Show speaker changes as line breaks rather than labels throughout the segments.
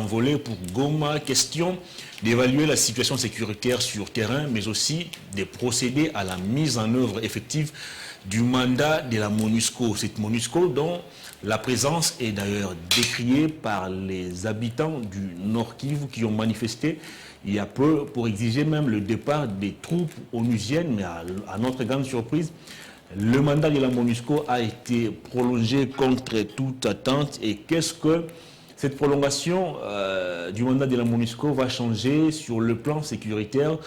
envolé pour Goma. Question d'évaluer la situation sécuritaire sur terrain, mais aussi de procéder à la mise en œuvre effective du mandat de la MONUSCO. Cette MONUSCO dont la présence est d'ailleurs décriée par les habitants du Nord Kivu qui ont manifesté il y a peu pour exiger même le départ des troupes onusiennes, mais à notre grande surprise, le mandat de la MONUSCO a été prolongé contre toute attente. Et qu'est-ce que cette prolongation du mandat de la MONUSCO va changer sur le plan sécuritaire?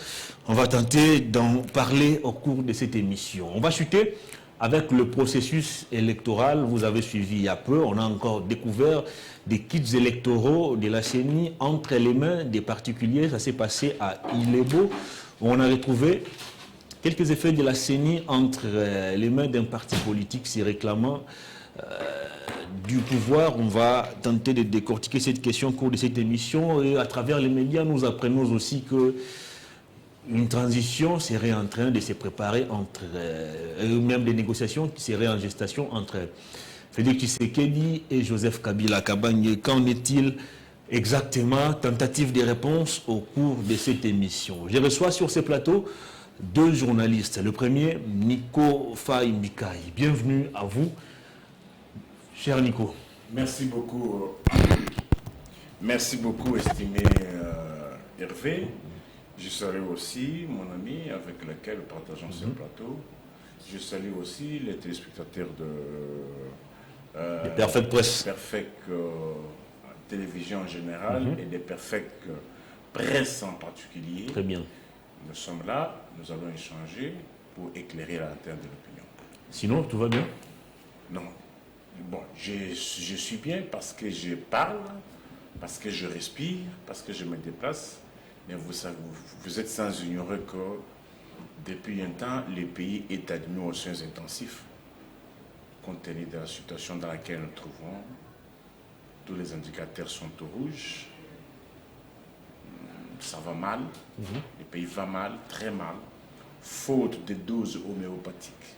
On va tenter d'en parler au cours de cette émission. On va chuter avec le processus électoral. Vous avez suivi il y a peu, on a encore découvert des kits électoraux de la CENI entre les mains des particuliers. Ça s'est passé à Ilebo, où on a retrouvé quelques effets de la CENI entre les mains d'un parti politique s'y réclamant du pouvoir. On va tenter de décortiquer cette question au cours de cette émission. Et à travers les médias, nous apprenons aussi que une transition serait en train de se préparer entre même des négociations qui seraient en gestation entre Félix Tshisekedi et Joseph Kabila Kabange. Qu'en est-il exactement? Tentative de réponse au cours de cette émission. Je reçois sur ce plateau deux journalistes. Le premier, Nico Faye Mikaï. Bienvenue à vous, cher Nico.
Merci beaucoup. Merci beaucoup, estimé Hervé. Je salue aussi mon ami avec lequel nous partageons ce plateau. Je salue aussi les téléspectateurs de
Perfect Press.
Perfect Télévision en général et des Perfect Presse en particulier.
Très bien.
Nous sommes là, nous allons échanger pour éclairer la lanterne de l'opinion.
Sinon, tout va bien?
Non. Bon, je suis bien parce que je parle, parce que je respire, parce que je me déplace. Mais vous êtes sans ignorer que depuis un temps, le pays est admis aux soins intensifs. Compte tenu de la situation dans laquelle nous nous trouvons, tous les indicateurs sont au rouge. Ça va mal, le pays va mal, très mal, faute de doses homéopathiques.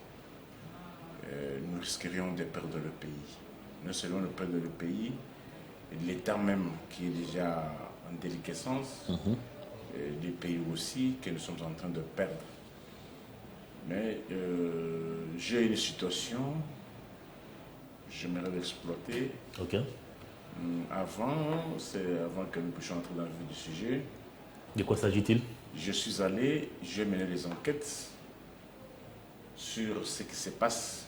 Nous risquerions de perdre le pays. Non seulement de perdre le pays, l'État même qui est déjà en déliquescence, les pays aussi que nous sommes en train de perdre. Mais j'ai une situation, j'aimerais l'exploiter.
Ok.
Avant que nous puissions entrer dans le vif du sujet.
De quoi s'agit-il?
J'ai mené des enquêtes sur ce qui se passe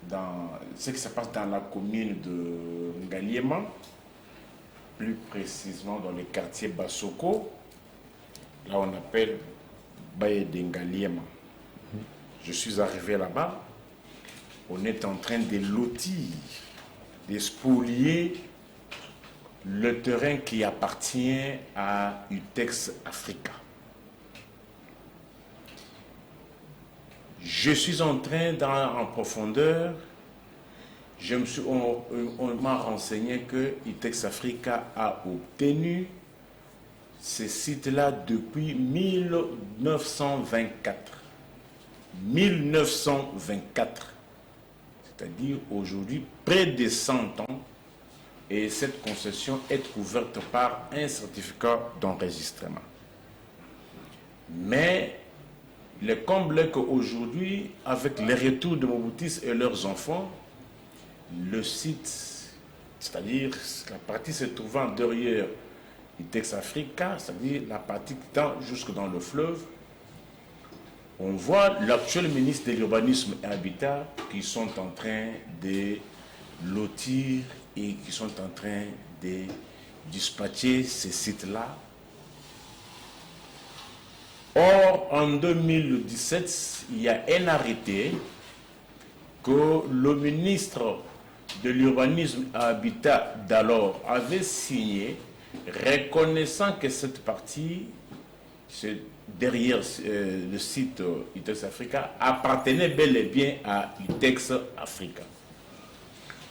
dans la commune de Ngaliema, plus précisément dans le quartier Basoko, là on appelle Baye de Ngaliema. Je suis arrivé là-bas, on est en train de lotir, de spolier le terrain qui appartient à UTEX Africa. Je suis en train en profondeur, on m'a renseigné que UTEX Africa a obtenu ces sites-là depuis 1924. 1924, c'est-à-dire aujourd'hui près de 100 ans, et cette concession est ouverte par un certificat d'enregistrement. Mais le comble est qu'aujourd'hui, avec le retour de Mobutis et leurs enfants, le site, c'est-à-dire la partie se trouvant derrière UTEX Africa, c'est-à-dire la partie qui tend jusque dans le fleuve, on voit l'actuel ministre de l'Urbanisme et Habitat qui sont en train de lotir et qui sont en train de dispatcher ces sites-là. Or, en 2017, il y a un arrêté que le ministre de l'Urbanisme et Habitat d'alors avait signé, reconnaissant que cette partie, derrière le site UTEX Africa, appartenait bel et bien à UTEX Africa.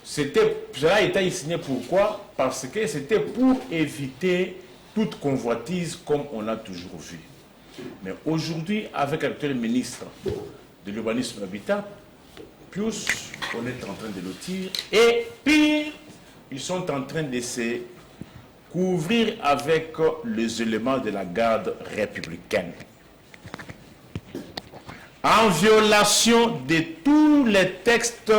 Cela a été signé pourquoi? Parce que c'était pour éviter toute convoitise comme on a toujours vu. Mais aujourd'hui, avec l'actuel ministre de l'Urbanisme et Habitat, Pius, on est en train de lotir. Et pire, ils sont en train de se couvrir avec les éléments de la garde républicaine. En violation de tous les textes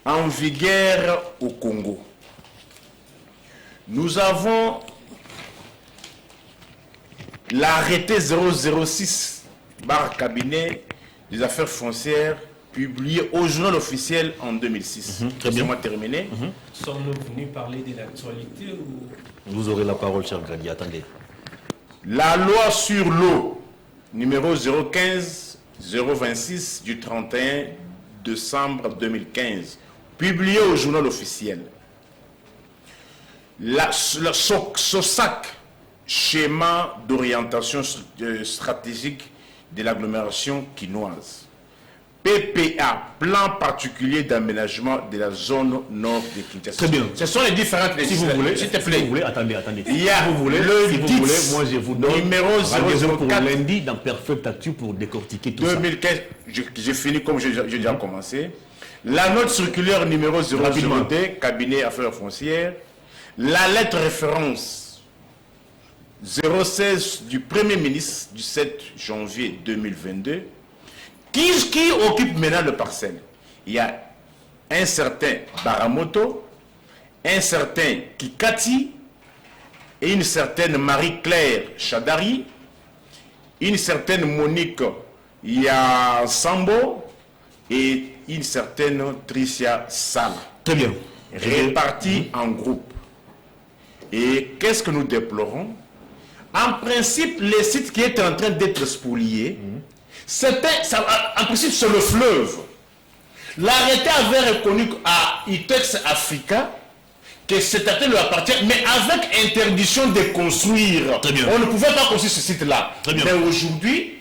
en vigueur au Congo. Nous avons l'arrêté 006 bar cabinet des affaires foncières publié au journal officiel en 2006.
Très bien.
Terminé.
Sommes-nous venus parler de l'actualité ou...
Vous aurez la parole, cher Grady. Attendez.
La loi sur l'eau, numéro 015-026 du 31 décembre 2015, publié au journal officiel. SOSAC, schéma d'orientation stratégique de l'agglomération quinoise. PPA, plan particulier d'aménagement de la zone nord de Kinshasa.
Très bien.
Ce sont les différentes
Si vous voulez,
s'il te plaît.
si vous voulez, attendez.
Il y a
si vous voulez,
le
si vous
10,
voulez, moi je vous donne
numéro
rendez-vous pour
004
lundi dans Perfect Actu pour décortiquer tout
2015, j'ai fini comme j'ai déjà commencé. La note circulaire numéro 002, cabinet affaires foncières. La lettre référence 016 du Premier ministre du 7 janvier 2022. Qui occupe maintenant le parcelle? Il y a un certain Baramoto, un certain Kikati, et une certaine Marie-Claire Chadari, une certaine Monique Sambo et une certaine Tricia Sala.
Très bien.
Répartis en groupe. Et qu'est-ce que nous déplorons? En principe, les sites qui étaient en train d'être spoliés, en principe, c'est le fleuve. L'arrêté avait reconnu à ITEX Africa que cet terre lui appartient, mais avec interdiction de construire. On ne pouvait pas construire ce site-là. Mais aujourd'hui,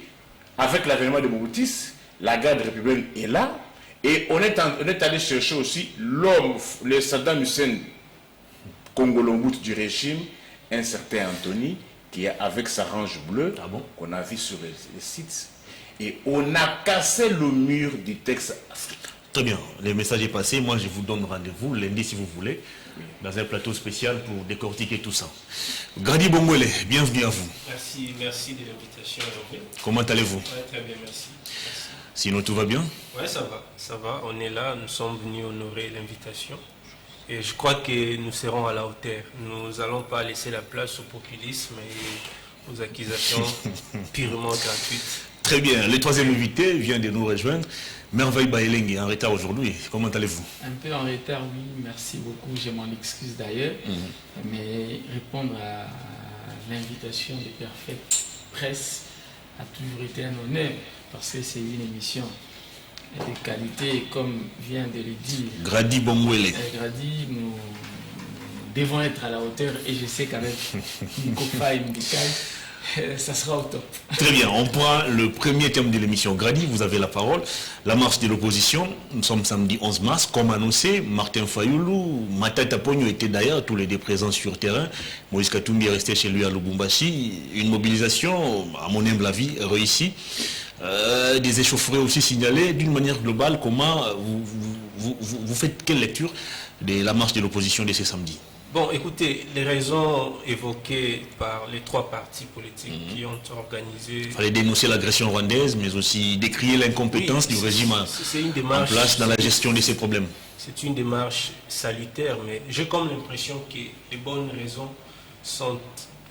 avec l'avènement de Mobutis, la garde républicaine est là, et on est allé chercher aussi l'homme, le Saddam Hussein Congolombout du régime, un certain Anthony, qui est avec sa range bleue, qu'on a vu sur les sites. Et on a cassé le mur du texte africain.
Très bien, le message est passé. Moi, je vous donne rendez-vous lundi, si vous voulez, dans un plateau spécial pour décortiquer tout ça. Grady Bongwele, bienvenue à vous.
Merci de l'invitation.
Comment allez-vous?
Très bien, merci.
Sinon, tout va bien?
Oui, ça va. On est là, nous sommes venus honorer l'invitation. Et je crois que nous serons à la hauteur. Nous n'allons pas laisser la place au populisme et aux accusations purement gratuites.
Très bien. Le troisième invité vient de nous rejoindre. Merveille Baeleng, en retard aujourd'hui. Comment allez-vous?
Un peu en retard, oui. Merci beaucoup. Je m'en excuse d'ailleurs. Mais répondre à l'invitation de Perfect Presse a toujours été un honneur parce que c'est une émission de qualité, comme vient de le dire
Grady Bongwele.
Grady, nous devons être à la hauteur et je sais qu'avec Nkofa et Mbikal, ça sera au top.
Très bien, on prend le premier thème de l'émission. Grady, vous avez la parole. La marche de l'opposition, nous sommes samedi 11 mars, comme annoncé, Martin Fayoulou, Matata Pogno étaient d'ailleurs tous les deux présents sur terrain. Moïse Katumbi est resté chez lui à Lubumbashi. Une mobilisation, à mon humble avis, réussie. Des échauffourées aussi signalées. D'une manière globale, comment vous faites quelle lecture de la marche de l'opposition de ce samedi?
Bon, écoutez, les raisons évoquées par les trois partis politiques qui ont organisé...
Il fallait dénoncer l'agression rwandaise, mais aussi décrier l'incompétence du régime en place dans la gestion de ces problèmes.
C'est une démarche salutaire, mais j'ai comme l'impression que les bonnes raisons sont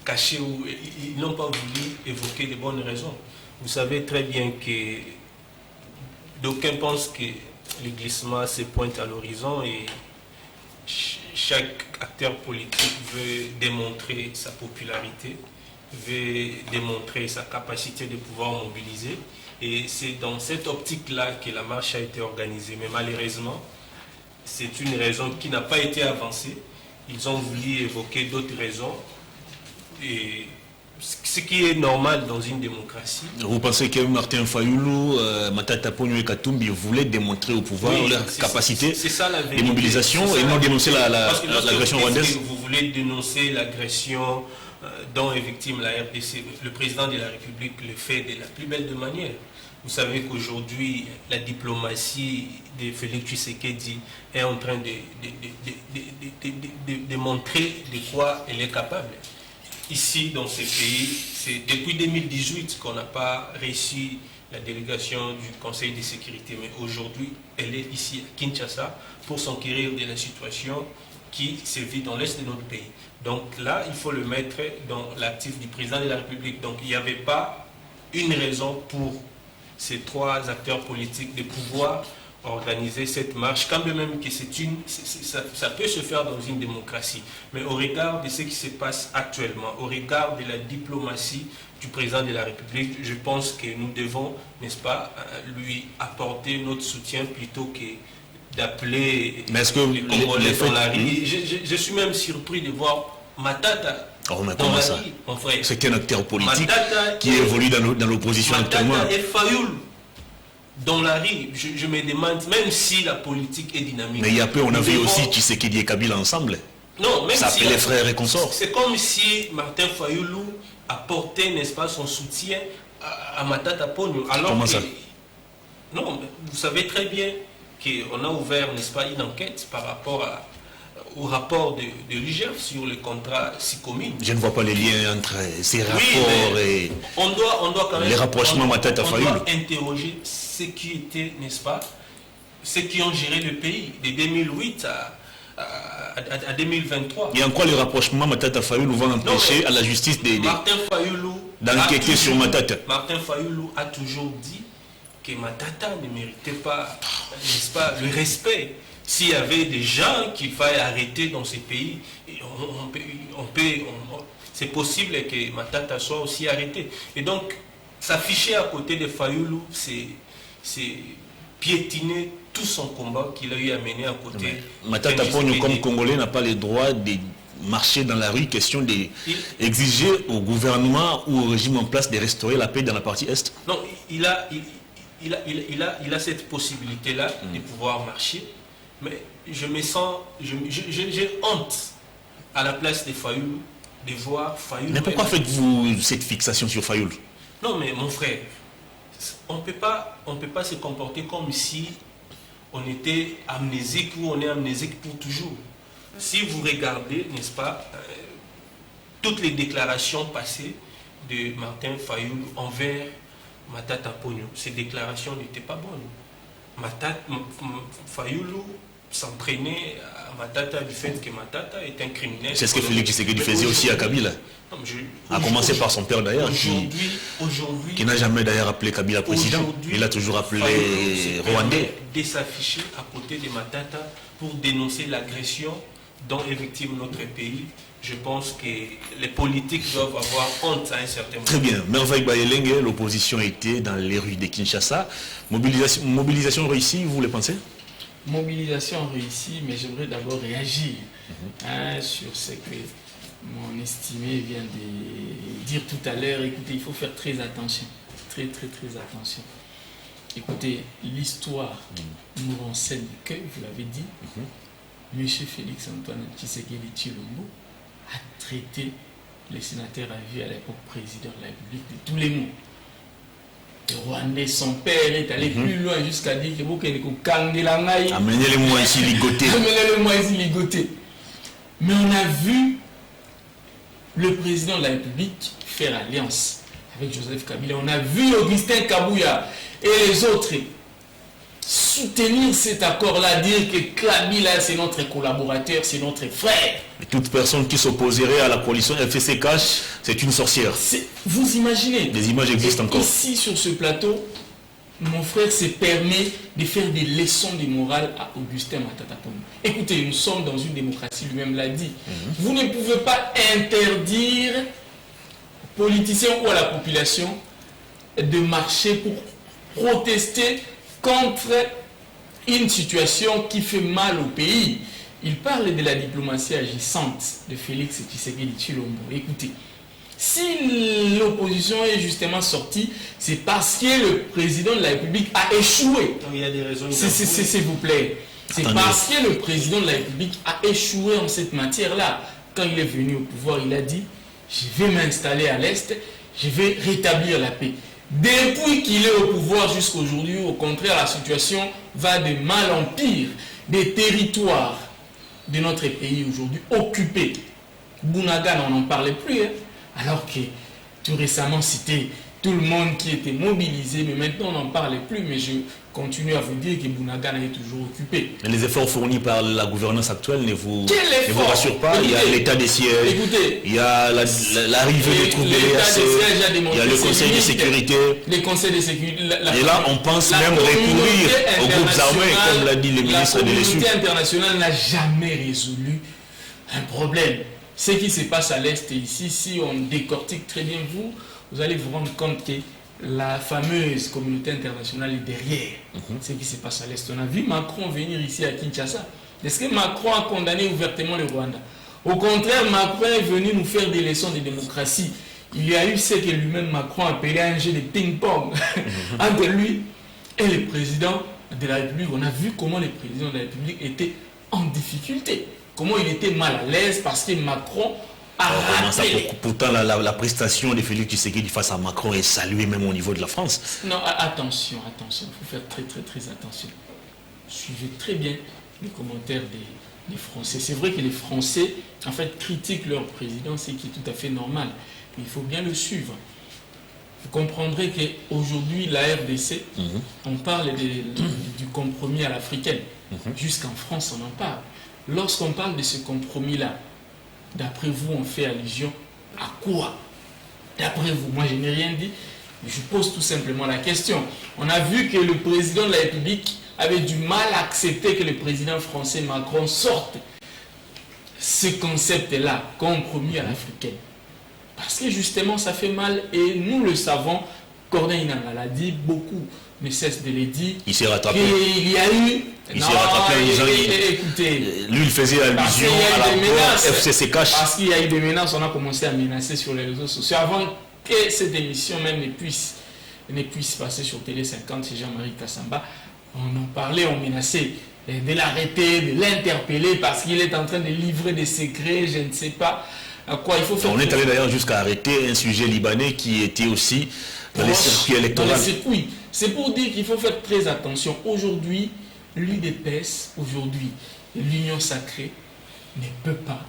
cachées ou ils n'ont pas voulu évoquer les bonnes raisons. Vous savez très bien que d'aucuns pensent que le glissement se pointe à l'horizon et chaque acteur politique veut démontrer sa popularité, veut démontrer sa capacité de pouvoir mobiliser. Et c'est dans cette optique-là que la marche a été organisée. Mais malheureusement, c'est une raison qui n'a pas été avancée. Ils ont voulu évoquer d'autres raisons. Et ce qui est normal dans une démocratie.
Vous pensez que Martin Fayoulou, Matata Pogno et Katumbi voulaient démontrer au pouvoir leur capacité de mobilisation et non dénoncer l'agression rwandaise?
Vous voulez dénoncer l'agression dont est victime la RDC. Le président de la République le fait de la plus belle de manière. Vous savez qu'aujourd'hui, la diplomatie de Félix Tshisekedi est en train de montrer de quoi elle est capable. Ici, dans ces pays, c'est depuis 2018 qu'on n'a pas réussi la délégation du Conseil de sécurité. Mais aujourd'hui, elle est ici à Kinshasa pour s'enquérir de la situation qui se vit dans l'est de notre pays. Donc là, il faut le mettre dans l'actif du président de la République. Donc il n'y avait pas une raison pour ces trois acteurs politiques de pouvoir organiser cette marche, quand même que ça peut se faire dans une démocratie. Mais au regard de ce qui se passe actuellement, au regard de la diplomatie du président de la République, je pense que nous devons, n'est-ce pas, lui apporter notre soutien plutôt que d'appeler les Congolais dans la rue. Je suis même surpris de voir Matata dans la rue, mon frère.
C'est qu'un acteur politique qui évolue dans l'opposition actuellement.
Matata et Fayoul dans la rue, je me demande, même si la politique est dynamique.
Mais il y a peu, on a vu aussi Tshisekedi et Kabila ensemble.
Non, même
ça
si
les frères et consorts.
C'est comme si Martin Fayoulou apportait, n'est-ce pas, son soutien à Matata Ponyo. Alors
comment ça?
Non, vous savez très bien qu'on a ouvert, n'est-ce pas, une enquête par rapport au rapport de l'IGF sur le contrat SICOMINE.
Je ne vois pas les liens entre ces rapports et
on doit quand même,
les rapprochements Matata Fayoulou.
On doit interroger ceux qui étaient, n'est-ce pas, ceux qui ont géré le pays de 2008 à 2023.
Et en quoi les rapprochements Matata Fayoulou vont empêcher à la justice
Martin Fayoulou
d'enquêter sur Matata?
Martin Fayoulou a toujours dit que Matata ne méritait pas, n'est-ce pas, le respect. S'il y avait des gens qu'il fallait arrêter dans ces pays, c'est possible que Matata soit aussi arrêté. Et donc, s'afficher à côté de Fayoulou, c'est piétiner tout son combat qu'il a eu à mener à côté.
Matata Ponyo, comme Congolais, n'a pas le droit de marcher dans la rue, question d'exiger au gouvernement ou au régime en place de restaurer la paix dans la partie Est.
Non, il a cette possibilité-là de pouvoir marcher. Mais je me sens, j'ai honte à la place de Fayoulou de voir Fayoulou.
Mais pourquoi faites-vous cette fixation sur Fayoulou?
Non, mais mon frère, on peut pas se comporter comme si on était amnésique ou on est amnésique pour toujours. Si vous regardez, n'est-ce pas, toutes les déclarations passées de Martin Fayoulou envers Matata Ponyo, ces déclarations n'étaient pas bonnes. Fayoulou s'entraînait à Matata du fait que Matata est un criminel.
C'est ce que Félix Tshisekedi faisait aussi à Kabila. A commencé par son père d'ailleurs, qui n'a jamais d'ailleurs appelé Kabila président. Il a toujours appelé Rwandais.
De s'afficher à côté de Matata pour dénoncer l'agression dont est victime notre pays. Je pense que les politiques doivent avoir honte à un certain moment.
Très bien. Merveille Bayelenge, l'opposition était dans les rues de Kinshasa. Mobilisation réussie, vous le pensez?
Mobilisation réussie, mais j'aimerais d'abord réagir sur ce que mon estimé vient de dire tout à l'heure. Écoutez, il faut faire très attention. Très attention. Écoutez, l'histoire nous renseigne que, vous l'avez dit, M. Félix Antoine Tshisekedi Tshilombo a traité le sénateur à vie à l'époque président de la République de tous les mots. Le Rwandais, son père est allé plus loin jusqu'à dire que vous avez
amenez-le-moi ici ligoté.
Amenez-le-moi ici ligoté. Mais on a vu le président de la République faire alliance avec Joseph Kabila. On a vu Augustin Kabouya et les autres soutenir cet accord-là, dire que Kabila c'est notre collaborateur, c'est notre frère.
Et toute personne qui s'opposerait à la coalition FCC Cash, c'est une sorcière.
Vous imaginez?
Des images existent encore.
Ici, sur ce plateau, mon frère se permet de faire des leçons de morale à Augustin Matata Ponyo. Écoutez, nous sommes dans une démocratie, lui-même l'a dit. Vous ne pouvez pas interdire aux politiciens ou à la population de marcher pour protester contre une situation qui fait mal au pays. Il parle de la diplomatie agissante de Félix Tshisekedi Tshilombo. Écoutez, si l'opposition est justement sortie, c'est parce que le président de la République a échoué.
Il y a des raisons.
S'il vous plaît. C'est parce que le président de la République a échoué en cette matière-là. Quand il est venu au pouvoir, il a dit « Je vais m'installer à l'Est, je vais rétablir la paix ». Depuis qu'il est au pouvoir jusqu'à aujourd'hui, au contraire, la situation va de mal en pire. Des territoires de notre pays aujourd'hui occupés. Bunagana, on n'en parlait plus, hein, alors que tout récemment c'était tout le monde qui était mobilisé, mais maintenant on n'en parlait plus, mais je continue à vous dire que Bunagana est toujours occupé.
Mais les efforts fournis par la gouvernance actuelle ne vous rassurent pas.
Écoutez,
il y a l'état des sièges,
écoutez,
il y a l'arrivée des troupes de l'EAC, il y a le conseil de sécurité.
Les conseils de sécurité.
Et là, on pense même recourir aux groupes armés, comme l'a dit le ministre de l'Essu.
La communauté internationale n'a jamais résolu un problème. Ce qui se passe à l'Est et ici, si on décortique très bien vous allez vous rendre compte que la fameuse communauté internationale est derrière ce qui se passe à l'Est. On a vu Macron venir ici à Kinshasa. Est-ce que Macron a condamné ouvertement le Rwanda? Au contraire, Macron est venu nous faire des leçons de démocratie. Il y a eu ce que lui-même Macron appelait un jeu de ping-pong entre lui et le président de la République. On a vu comment le président de la République était en difficulté. Comment il était mal à l'aise parce que Macron a rappelé.
Pourtant, la prestation de Félix Tshisekedi face à Macron est saluée même au niveau de la France.
Non, attention, il faut faire très attention. Suivez très bien les commentaires des Français. C'est vrai que les Français, en fait, critiquent leur président, ce qui est tout à fait normal. Mais il faut bien le suivre. Vous comprendrez qu'aujourd'hui, la RDC, on parle du compromis à l'africaine. Jusqu'en France, on en parle. Lorsqu'on parle de ce compromis-là, d'après vous, on fait allusion à quoi? D'après vous, moi je n'ai rien dit, mais je pose tout simplement la question. On a vu que le président de la République avait du mal à accepter que le président français Macron sorte ce concept-là, compromis à l'africaine. Parce que justement, ça fait mal et nous le savons, Corneille Nangaa l'a dit, beaucoup ne cessent de le dire.
Il s'est rattrapé.
Il y a eu...
Il s'est rattrapé en disant,
écoutez,
lui il faisait allusion à la menace, FCC Cash.
Parce qu'il y a eu des menaces, on a commencé à menacer sur les réseaux sociaux. Avant que cette émission même ne puisse passer sur Télé 50, c'est Jean-Marie Kassamba, on en parlait, on menaçait de l'arrêter, de l'interpeller parce qu'il est en train de livrer des secrets, je ne sais pas à quoi il faut faire.
On est allé d'ailleurs jusqu'à arrêter un sujet libanais qui était aussi dans les circuits électoraux.
C'est pour dire qu'il faut faire très attention. Aujourd'hui, l'UDPS, aujourd'hui, l'Union sacrée, ne peut pas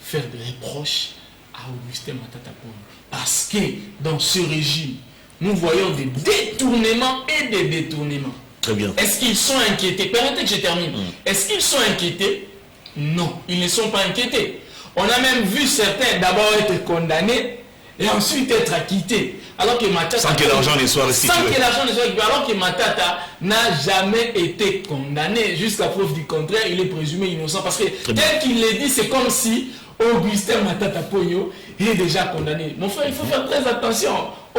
faire des reproches à Augustin Matata Ponyo. Parce que dans ce régime, nous voyons des détournements et des détournements.
Très bien.
Est-ce qu'ils sont inquiétés? Permettez que je termine. Est-ce qu'ils sont inquiétés? Non, ils ne sont pas inquiétés. On a même vu certains d'abord être condamnés et ensuite être acquittés. Alors que Matata,
sans que l'argent ne soit restitué.
Alors que Matata n'a jamais été condamné. Jusqu'à preuve du contraire, il est présumé innocent. Parce que tel qu'il l'a dit, c'est comme si Augustin Matata Ponyo est déjà condamné. Mon frère, il faut faire très attention.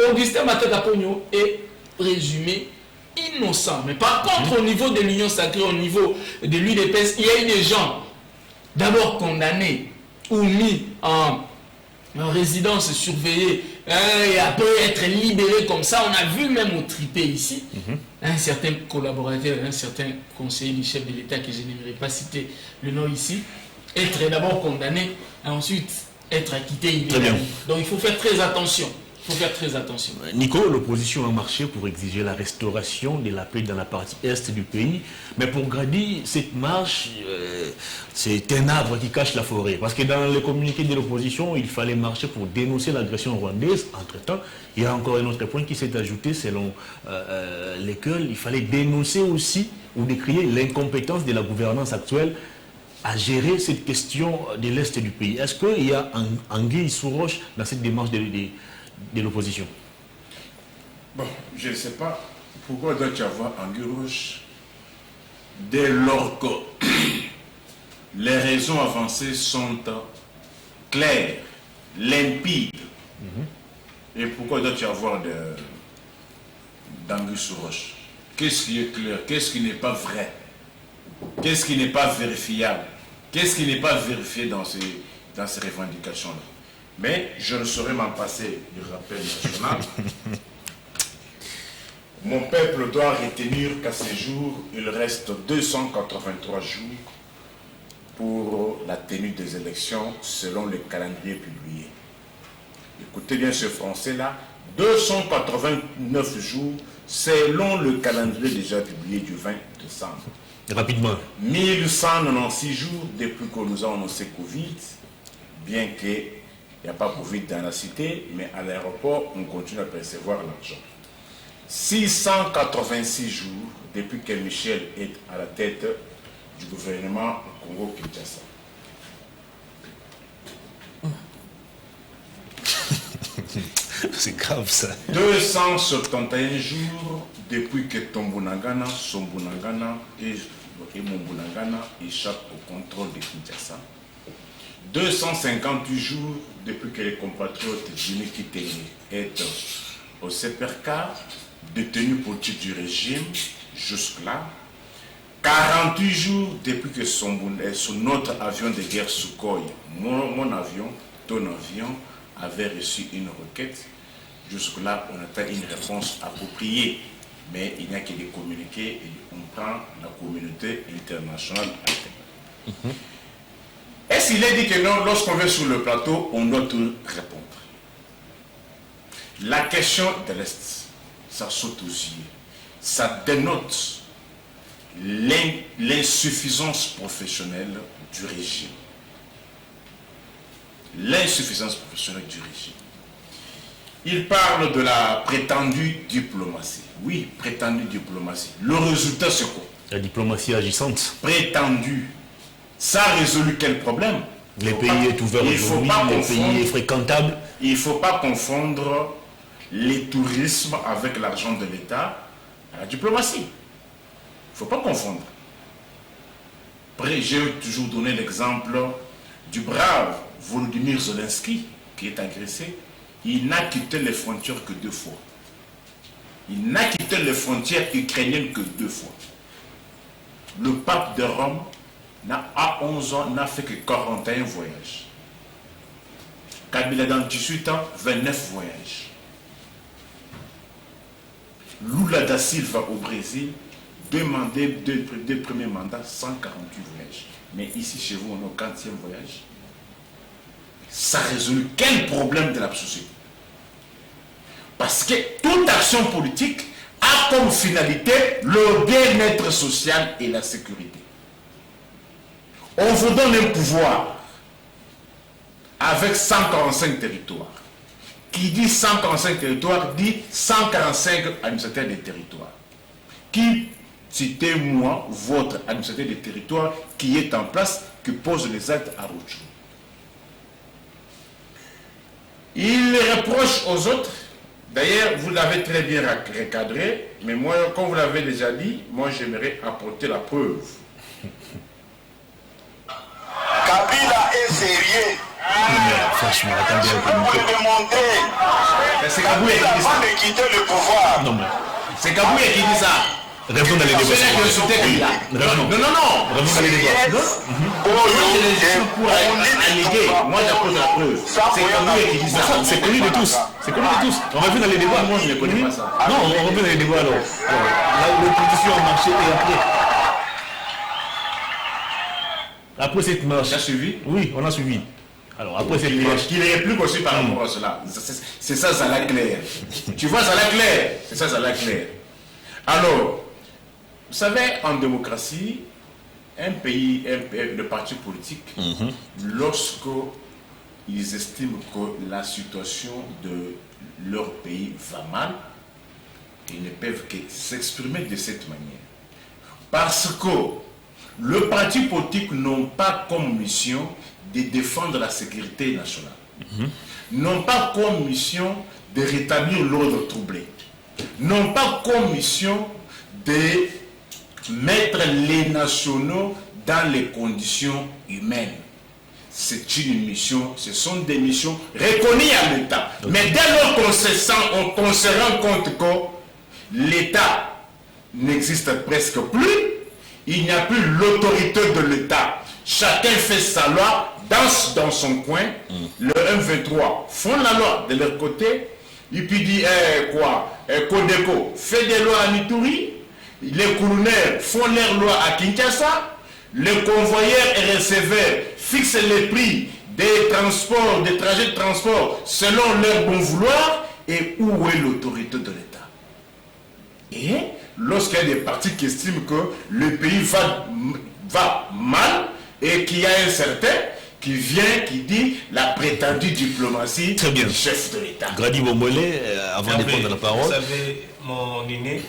Augustin Matata Ponyo est présumé innocent. Mais par contre, au niveau de l'Union sacrée, au niveau de l'UDPS, il y a eu des gens d'abord condamnés ou mis en résidence surveillée et après être libérés comme ça. On a vu même au tripé ici un certain collaborateur, un certain conseiller du chef de l'État que je n'aimerais pas citer le nom ici, être d'abord condamné et ensuite être acquitté. Donc il faut faire très attention. Il faut faire très attention.
Nico, l'opposition a marché pour exiger la restauration de la paix dans la partie est du pays. Mais pour Grady, cette marche, c'est un arbre qui cache la forêt. Parce que dans le communiqué de l'opposition, il fallait marcher pour dénoncer l'agression rwandaise. Entre-temps, il y a encore un autre point qui s'est ajouté selon lesquels il fallait dénoncer aussi ou décrier l'incompétence de la gouvernance actuelle à gérer cette question de l'est du pays. Est-ce qu'il y a anguille sous roche dans cette démarche de l'opposition?
Bon, je ne sais pas pourquoi doit y avoir anguille roche dès lors que les raisons avancées sont claires, limpides. Et pourquoi doit y avoir d'anguille sous roche? Qu'est-ce qui est clair? Qu'est-ce qui n'est pas vrai? Qu'est-ce qui n'est pas vérifiable? Qu'est-ce qui n'est pas vérifié dans ces revendications-là? Mais je ne saurais m'en passer du rappel national. Mon peuple doit retenir qu'à ce jour, il reste 283 jours pour la tenue des élections selon le calendrier publié. Écoutez bien ce français-là, 289 jours selon le calendrier déjà publié du 20 décembre.
Rapidement.
1196 jours depuis que nous avons annoncé Covid, bien qu'il n'y a pas Covid dans la cité, mais à l'aéroport, on continue à percevoir l'argent. 686 jours depuis que Michel est à la tête du gouvernement au Congo-Kinshasa.
C'est grave ça.
271 jours depuis que Tombunagana, Sombunagana et Mombunagana échappent au contrôle de Kinshasa. 258 jours depuis que les compatriotes Jimmy Kitenge est au CPRK, détenu politique du régime, jusque-là. 48 jours depuis que notre avion de guerre Sukhoi, mon avion, ton avion, avait reçu une requête. Jusque-là, on attend une réponse appropriée. Mais il n'y a que des communiqués et on prend la communauté internationale à terre. Est-ce qu'il est dit que non, lorsqu'on va sur le plateau, on doit tout répondre? La question de l'Est, ça saute aux yeux. Ça dénote l'insuffisance professionnelle du régime. L'insuffisance professionnelle du régime. Il parle de la prétendue diplomatie. Oui, prétendue diplomatie. Le résultat, c'est quoi?
La diplomatie agissante.
Prétendue. Ça a résolu quel problème?
Les pays est ouvert aujourd'hui, les pays est fréquentable.
Il ne faut pas confondre les tourismes avec l'argent de l'État à la diplomatie. Il ne faut pas confondre. Après, j'ai toujours donné l'exemple du brave Volodymyr Zelensky qui est agressé. Il n'a quitté les frontières que 2 fois. Il n'a quitté les frontières ukrainiennes que 2 fois. Le pape de Rome, à 11 ans, n'a fait que 41 voyages. Kabila dans 18 ans, 29 voyages. Lula da Silva au Brésil, 2 premiers mandats, 148 voyages. Mais ici, chez vous, on est au 40e voyage. Ça résout quel problème de la société? Parce que toute action politique a comme finalité le bien-être social et la sécurité. On vous donne un pouvoir avec 145 territoires. Qui dit 145 territoires dit 145 administrateurs des territoires. Qui, citez-moi votre administrateur des territoires qui est en place, qui pose les actes à Rochou. Il reproche aux autres, d'ailleurs vous l'avez très bien recadré, mais moi, comme vous l'avez déjà dit, moi j'aimerais apporter la preuve.
Kabila est sérieux.
Franchement, attendez un peu.
Pour démontrer.
C'est Kabouya qui dit ça.
Avant de quitter le pouvoir.
Non, mais
C'est Kabouya qui dit ça.
répondons dans les débats.
Non.
Répondons dans les débats.
Moi j'apporte la preuve. C'est Kabouya qui dit ça.
C'est connu de tous. C'est connu de tous. On revient dans les débats.
Moi je ne connais pas ça.
Non, on revient dans les débats alors. L'opposition a marché et après. Après cette marche.
Tu as suivi?
Oui, on a suivi. Alors après cette marche.
Qu'il est plus aussi par rapport à cela. C'est ça, ça l'a clair. Tu vois, ça l'a clair. C'est ça, ça l'a clair. Alors, vous savez, en démocratie, un pays, le parti politique, lorsque ils estiment que la situation de leur pays va mal, ils ne peuvent que s'exprimer de cette manière. Parce que le parti politique n'a pas comme mission de défendre la sécurité nationale. N'ont pas comme mission de rétablir l'ordre troublé. N'ont pas comme mission de mettre les nationaux dans les conditions humaines. C'est une mission, ce sont des missions reconnues à l'État. Mais dès lors qu'on se rend compte que l'État n'existe presque plus, il n'y a plus l'autorité de l'État. Chacun fait sa loi, danse dans son coin. Le M23 font la loi de leur côté. Et puis dit Codeco fait des lois à Mituri. Les colonels font leurs lois à Kinshasa. Les convoyeurs et receveurs fixent les prix des transports, des trajets de transport selon leur bon vouloir. et où est l'autorité de l'État. Et lorsqu'il y a des partis qui estiment que le pays va mal et qu'il y a un certain qui vient, qui dit la prétendue diplomatie du chef de l'État.
Grady Bombolé, avant de prendre la parole.
Vous savez, mon aîné,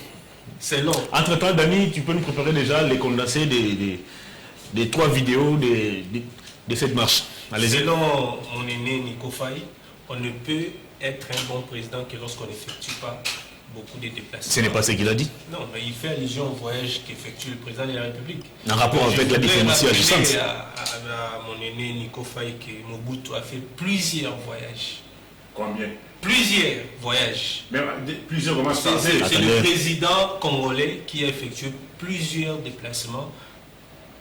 c'est long.
Entre-temps, Dani, tu peux nous préparer déjà les condensés des 3 vidéos de cette marche.
Selon mon aîné Nico Faye, on ne peut être un bon président que lorsqu'on n'effectue pas beaucoup de déplacements.
Ce n'est pas ce qu'il a dit.
Non, mais il fait allusion au voyage qu'effectue le président de la République.
En rapport avec la diplomatie agissante.
À mon aîné Nico Faye que Mobutu a fait plusieurs voyages.
Combien?
Plusieurs voyages.
Même plusieurs comment ça?
C'est le président congolais qui a effectué plusieurs déplacements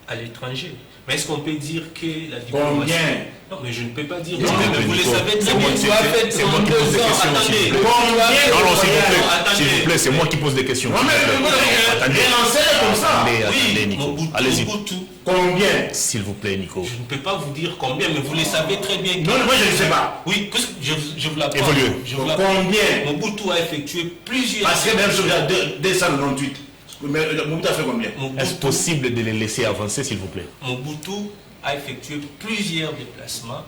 à l'étranger. Mais est-ce qu'on peut dire que la diplomatie...
Combien?
Non, mais je ne peux pas dire.
Non, mais
vous le savez très bien.
C'est moi qui pose des questions.
Attendez.
Non, s'il vous plaît, c'est moi qui pose des questions.
Attendez, comme ça.
Attendez, Nico. Allez-y.
Combien?
S'il vous plaît, Nico.
Je ne peux pas vous dire combien, mais vous le savez très bien.
Non, moi je ne sais pas.
Oui, je vous l'apprends.
Combien?
Mobutu a effectué plusieurs...
Parce que même sur 298. Mais Mobutu a fait combien?
Est-ce possible de les laisser avancer, s'il vous plaît?
Mobutu a effectué plusieurs déplacements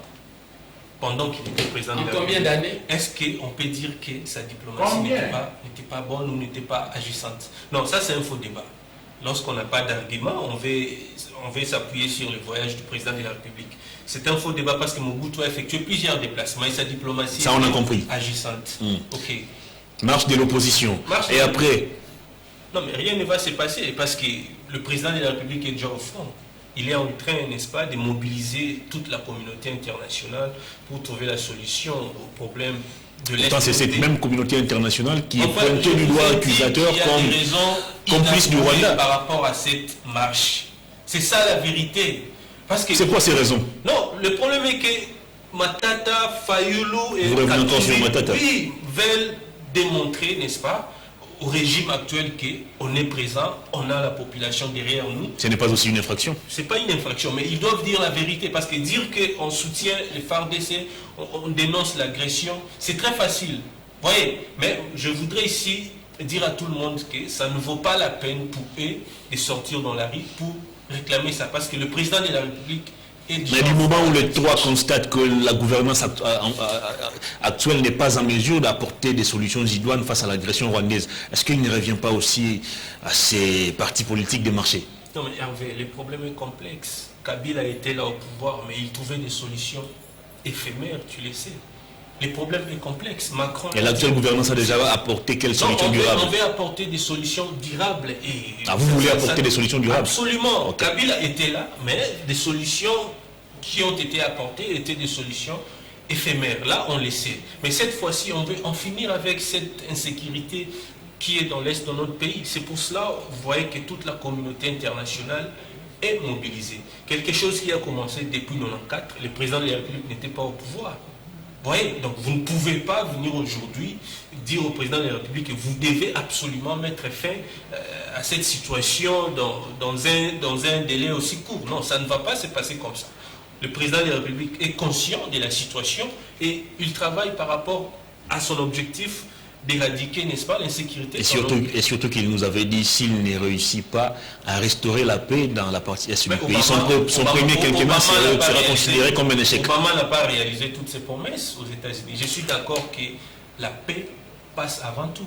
pendant qu'il était président de la
République. Combien d'années?
Est-ce qu'on peut dire que sa diplomatie n'était pas bonne ou n'était pas agissante? Non, ça c'est un faux débat. Lorsqu'on n'a pas d'argument, on veut s'appuyer sur le voyage du président de la République. C'est un faux débat parce que Mobutu a effectué plusieurs déplacements et sa diplomatie
ça, on a compris.
Agissante. Ok.
Marche de l'opposition. Et après?
Non, mais rien ne va se passer parce que le président de la République est déjà au front. Il est en train, n'est-ce pas, de mobiliser toute la communauté internationale pour trouver la solution au problème de l'Est.
C'est cette même communauté internationale qui est pointée du doigt accusateur comme complice du Rwanda.
Par rapport à cette marche. C'est ça la vérité.
C'est quoi ces raisons?
Non, le problème est que Matata, Fayulu et
Katumbi
veulent démontrer, n'est-ce pas, au régime actuel qu'on est présent, on a la population derrière nous.
Ce n'est pas aussi une infraction?
Ce n'est pas une infraction, mais ils doivent dire la vérité, parce que dire qu'on soutient les FARDC, on dénonce l'agression, c'est très facile. Vous voyez, mais je voudrais ici dire à tout le monde que ça ne vaut pas la peine pour eux de sortir dans la rue pour réclamer ça, parce que le président de la République est déjà...
Mais du moment où les 3 constatent que la gouvernance actuelle n'est pas en mesure d'apporter des solutions idoines face à l'agression rwandaise, est-ce qu'il ne revient pas aussi à ces partis politiques de marché?
Non mais Hervé, le problème est complexe. Kabila était là au pouvoir, mais il trouvait des solutions éphémères, tu le sais. Le problème est complexe. Macron...
Et l'actuelle gouvernance a déjà apporté quelles solutions durables?
On veut apporter des solutions durables.
Vous voulez apporter des solutions durables?
Absolument. Okay. Kabila était là, mais des solutions qui ont été apportées étaient des solutions éphémères. Là, on le sait. Mais cette fois-ci, on veut en finir avec cette insécurité qui est dans l'Est de notre pays. C'est pour cela, vous voyez que toute la communauté internationale est mobilisée. Quelque chose qui a commencé depuis 1994, le président de la République n'était pas au pouvoir. Vous voyez, donc vous ne pouvez pas venir aujourd'hui dire au président de la République que vous devez absolument mettre fin à cette situation dans un délai aussi court. Non, ça ne va pas se passer comme ça. Le président de la République est conscient de la situation et il travaille par rapport à son objectif d'éradiquer, n'est-ce pas, l'insécurité.
Et surtout qu'il nous avait dit, s'il ne réussit pas à restaurer la paix dans la partie est du pays, son premier quinquennat sera considéré comme un échec.
Obama n'a pas réalisé toutes ses promesses aux États-Unis. Je suis d'accord que la paix passe avant tout.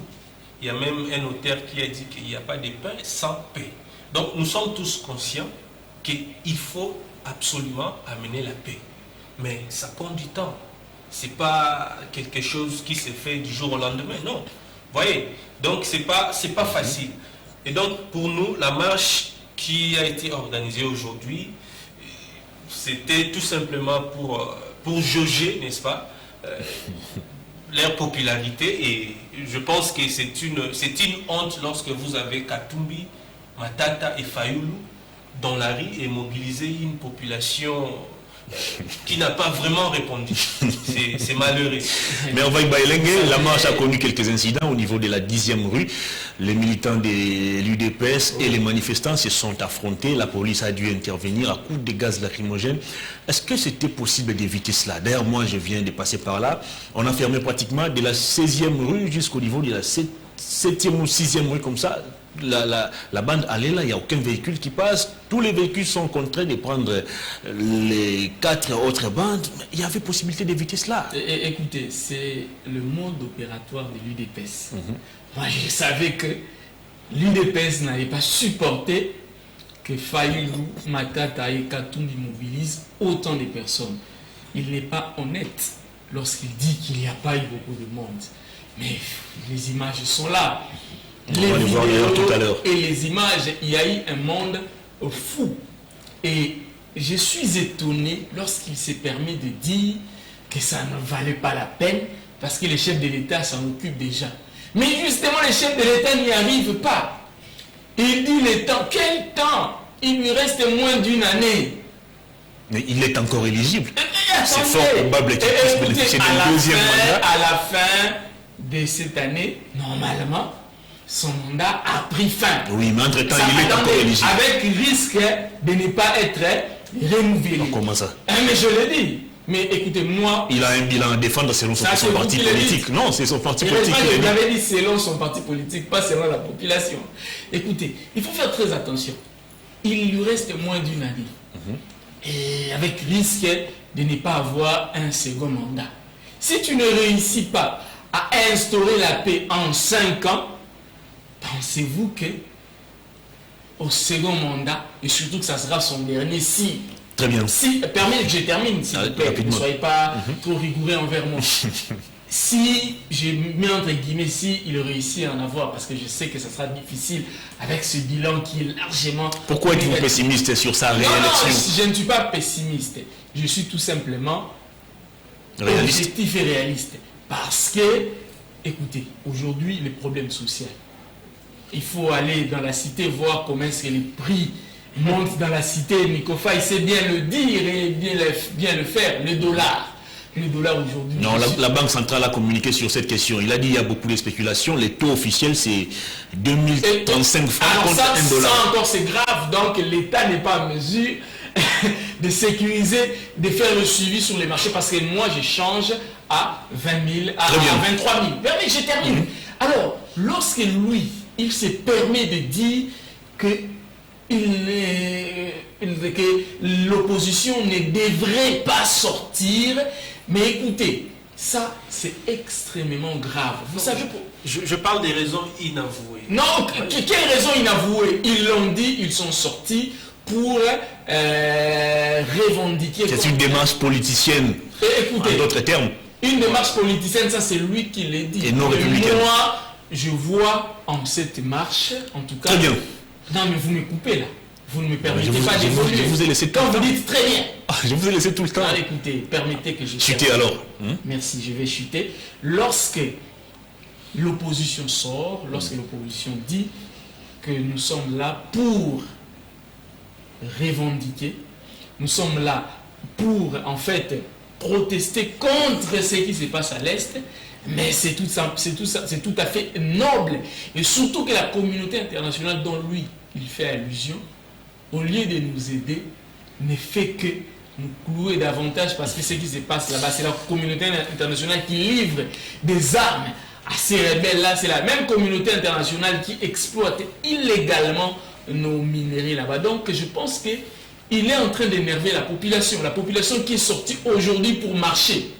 Il y a même un auteur qui a dit qu'il n'y a pas de paix sans paix. Donc nous sommes tous conscients qu'il faut absolument amener la paix. Mais ça prend du temps. C'est pas quelque chose qui se fait du jour au lendemain, non. Vous voyez, donc c'est pas facile. Et donc pour nous, la marche qui a été organisée aujourd'hui, c'était tout simplement pour jauger, n'est-ce pas, leur popularité. Et je pense que c'est une honte lorsque vous avez Katumbi, Matata et Fayulu dans la rue et mobiliser une population qui n'a pas vraiment répondu. C'est malheureux.
Mais on va y bailler. La marche a connu quelques incidents au niveau de la 10e rue. Les militants de l'UDPS et les manifestants se sont affrontés. La police a dû intervenir à coups de gaz lacrymogène. Est-ce que c'était possible d'éviter cela? D'ailleurs, moi, je viens de passer par là. On a fermé pratiquement de la 16e rue jusqu'au niveau de la 7e ou 6e rue, comme ça. La bande allait là, il n'y a aucun véhicule qui passe. Tous les véhicules sont contraints de prendre les 4 autres bandes. Il y avait possibilité d'éviter cela.
Écoutez, c'est le mode opératoire de l'UDPS. Moi, je savais que l'UDPS n'allait pas supporter que Fayulu, Matata et Katumbi mobilisent autant de personnes. Il n'est pas honnête lorsqu'il dit qu'il n'y a pas eu beaucoup de monde. Mais les images sont là. Les vidéos
tout à l'heure.
Et les images, il y a eu un monde fou. Et je suis étonné lorsqu'il s'est permis de dire que ça ne valait pas la peine parce que les chefs de l'État s'en occupent déjà. Mais justement, les chefs de l'État n'y arrivent pas. Il dit le temps. Quel temps? Il lui reste moins d'une année.
Mais il est encore éligible. C'est
Attendez.
fort probable qu'il puisse bénéficier d'un deuxième mandat.
À la fin de cette année, normalement, son mandat a pris fin.
Oui, mais entre-temps, il est encore éligible.
Avec risque de ne pas être renouvelé.
Comment ça?
Mais je l'ai dit. Mais écoutez, moi...
Il a un bilan à défendre selon son parti politique. Non, c'est son parti politique.
Il avait dit selon son parti politique, pas selon la population. Écoutez, il faut faire très attention. Il lui reste moins d'une année. Et avec risque de ne pas avoir un second mandat. Si tu ne réussis pas à instaurer la paix en 5 ans, pensez-vous que au second mandat, et surtout que ça sera son dernier, si...
Très bien.
Si, permettez que je termine, s'il vous plaît, ne soyez pas trop rigoureux envers moi. Si, je mets entre guillemets, si il réussit à en avoir, parce que je sais que ça sera difficile avec ce bilan qui est largement...
Pourquoi êtes-vous pessimiste sur sa réélection?
Non, je ne suis pas pessimiste. Je suis tout simplement objectif et réaliste. Parce que, écoutez, aujourd'hui, les problèmes sociaux, il faut aller dans la cité voir comment est-ce que les prix montent dans la cité. Mikofa, il sait bien le dire et bien le faire. Le dollar aujourd'hui...
Non, la Banque centrale a communiqué sur cette question. Il a dit qu'il y a beaucoup de spéculations. Les taux officiels, c'est 2035 francs contre $1.
Ça encore, c'est grave. Donc, l'État n'est pas en mesure de sécuriser, de faire le suivi sur les marchés. Parce que moi, je change à 20 000, à 23 000. Mais je termine. Alors, lorsque lui, il se permet de dire que l'opposition ne devrait pas sortir, mais écoutez, ça c'est extrêmement grave. Vous savez pourquoi?
Je parle des raisons inavouées.
Non, quelles raisons inavouées? Ils l'ont dit, ils sont sortis pour revendiquer.
C'est une démarche politicienne,
écoutez,
en d'autres termes.
Une démarche politicienne, ça c'est lui qui l'a dit.
Et non républicaine.
Moi, je vois en cette marche, en tout cas...
Très bien.
Non, mais vous me coupez là. Vous ne me permettez pas d'évoluer.
Je vous ai laissé tout le temps.
Quand vous dites très bien.
Je vous ai laissé tout le temps.
Non, écoutez, permettez que je...
Chutez alors.
Merci, je vais chuter. Lorsque l'opposition sort, lorsque l'opposition dit que nous sommes là pour revendiquer, nous sommes là pour, en fait, protester contre ce qui se passe à l'Est, mais c'est tout à fait noble. Et surtout que la communauté internationale dont lui, il fait allusion, au lieu de nous aider, ne fait que nous clouer davantage, parce que ce qui se passe là-bas, c'est la communauté internationale qui livre des armes à ces rebelles-là. C'est la même communauté internationale qui exploite illégalement nos minerais là-bas. Donc je pense qu'il est en train d'énerver la population qui est sortie aujourd'hui pour marcher.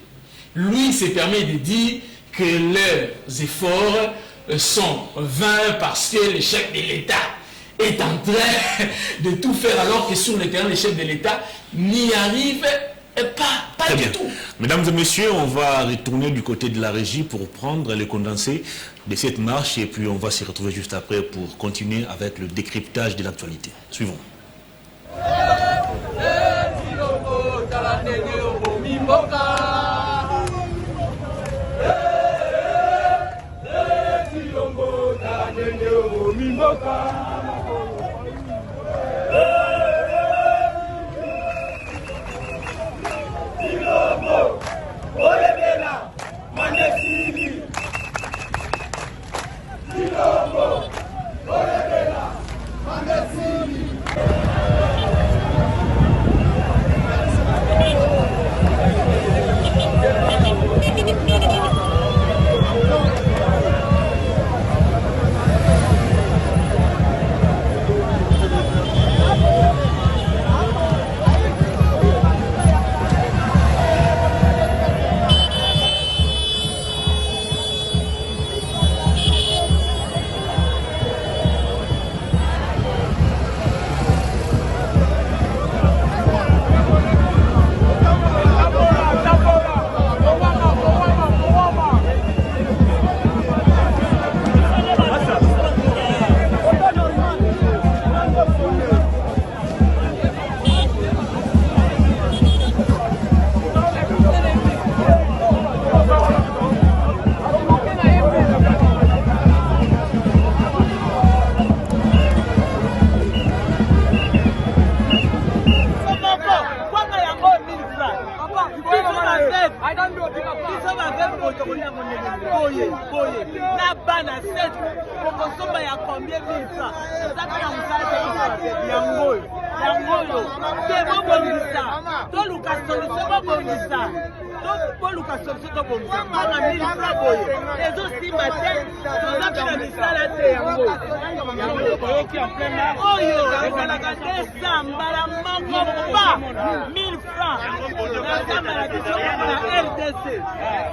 Lui, il se permet de dire que leurs efforts sont vains parce que le chef de l'État est en train de tout faire, alors que sur le terrain, les chefs de l'État n'y arrivent pas du tout.
Mesdames et messieurs, on va retourner du côté de la régie pour prendre le condensé de cette marche et puis on va se retrouver juste après pour continuer avec le décryptage de l'actualité. Suivons.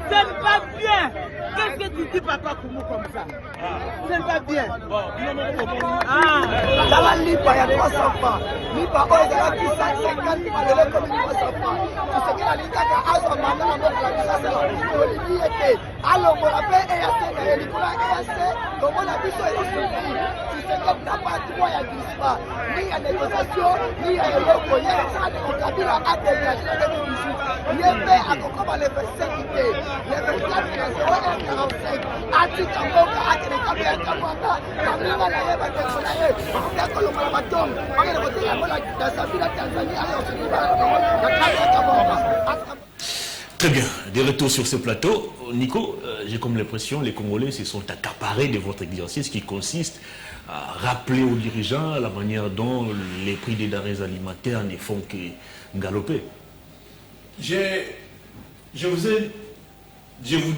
C'est pas bien. Qu'est-ce que tu dis, papa Koumou, comme ça? C'est pas bien.
Dans la lipa, il y a 300 francs. Lipa, oh, il y a 150 malheureux comme 300 francs. Tu sais que la lipa, a son mandat dans notre la c'est la lipa. Alors, on appelle EAC, et Nicolas EAC, comme on a vu ça, il est tu sais que tu n'as pas de droit à l'ISPA, ni à négociation, ni à l'Europe, il y a un Kabila à dégager en 2018. Il est fait à Kokoma les 25 idées, les 24 et 45. Ati Kamboka, Ati Kabila Kamboka, Kabila la Yeba Tekolaye, Tekolo Malabatom, on est le côté de la Sabina Tanzanie, alors on se dit, la Kabila Kamboka.
Très bien, des retours sur ce plateau. Nico, j'ai comme l'impression que les Congolais se sont accaparés de votre exercice qui consiste à rappeler aux dirigeants la manière dont les prix des denrées alimentaires ne font que galoper.
Je